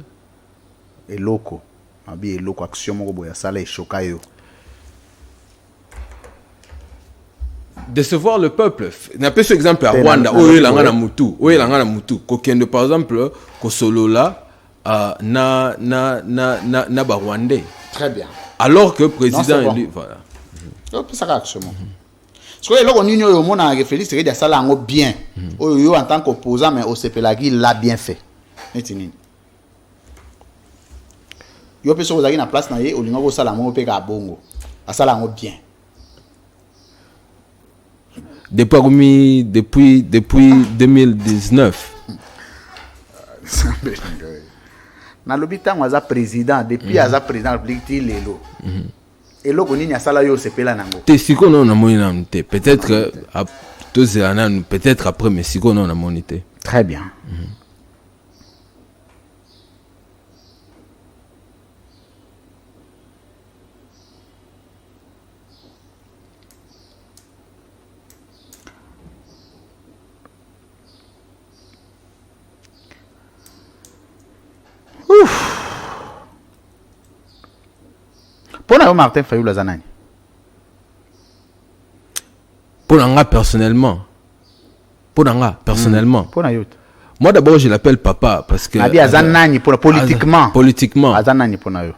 S1: Et loko. Abi eloko action moko boya sala eshoka yo.
S2: Décevoir le peuple. N'a pas ce exemple à Rwanda. Oye langana mutu. Oye langana mutu. Kokende par exemple Kosolola na ba Rwandais.
S1: Très bien.
S2: Alors que président élu voilà.
S1: Donc ça action. Parce que là on union yo mona Félix Tshisekedi sala ngo bien. Oyo en tant qu'opposant mais au Sepelagi l'a bien fait. Netini. Yo pe so ozaki na place na ye olinga ko sala mo pe ka bongo asala ngo bien
S2: depuis 2019
S1: na lobi tango aza président depuis aza président république ti lelo eloko nini asala yo sepela nango
S2: te siko non na moni na te peut-être peut-être après mais siko non na moni te.
S1: Très bien. Pour Martin Fayulu Zanani.
S2: Pour moi personnellement, Ponanga, personnellement.
S1: Pour na yote.
S2: Moi d'abord je l'appelle papa parce que
S1: Adi azanani pour politiquement.
S2: Politiquement.
S1: Azanani pour na yo.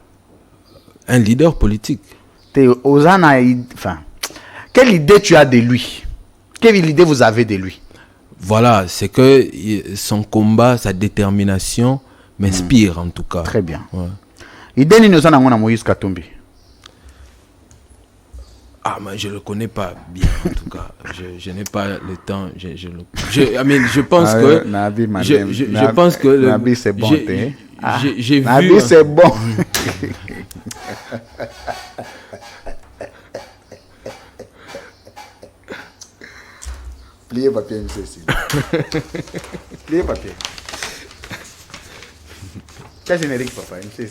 S2: Un leader politique.
S1: Te ozana enfin quelle idée tu as de lui? Quelle idée vous avez de lui?
S2: Voilà, c'est que son combat, sa détermination m'inspire en tout cas.
S1: Très bien.
S2: Ouais.
S1: Idée ni ozana ngona Moïse Katumbi.
S2: Ah, mais je le connais pas bien en tout cas. Je n'ai pas le temps. Je pense que.
S1: Nabi,
S2: je pense que.
S1: Nabi, c'est bon.
S2: J'ai vu.
S1: Nabi, c'est bon. Pliez papier, monsieur. Pliez papier. Quel générique, papa, monsieur.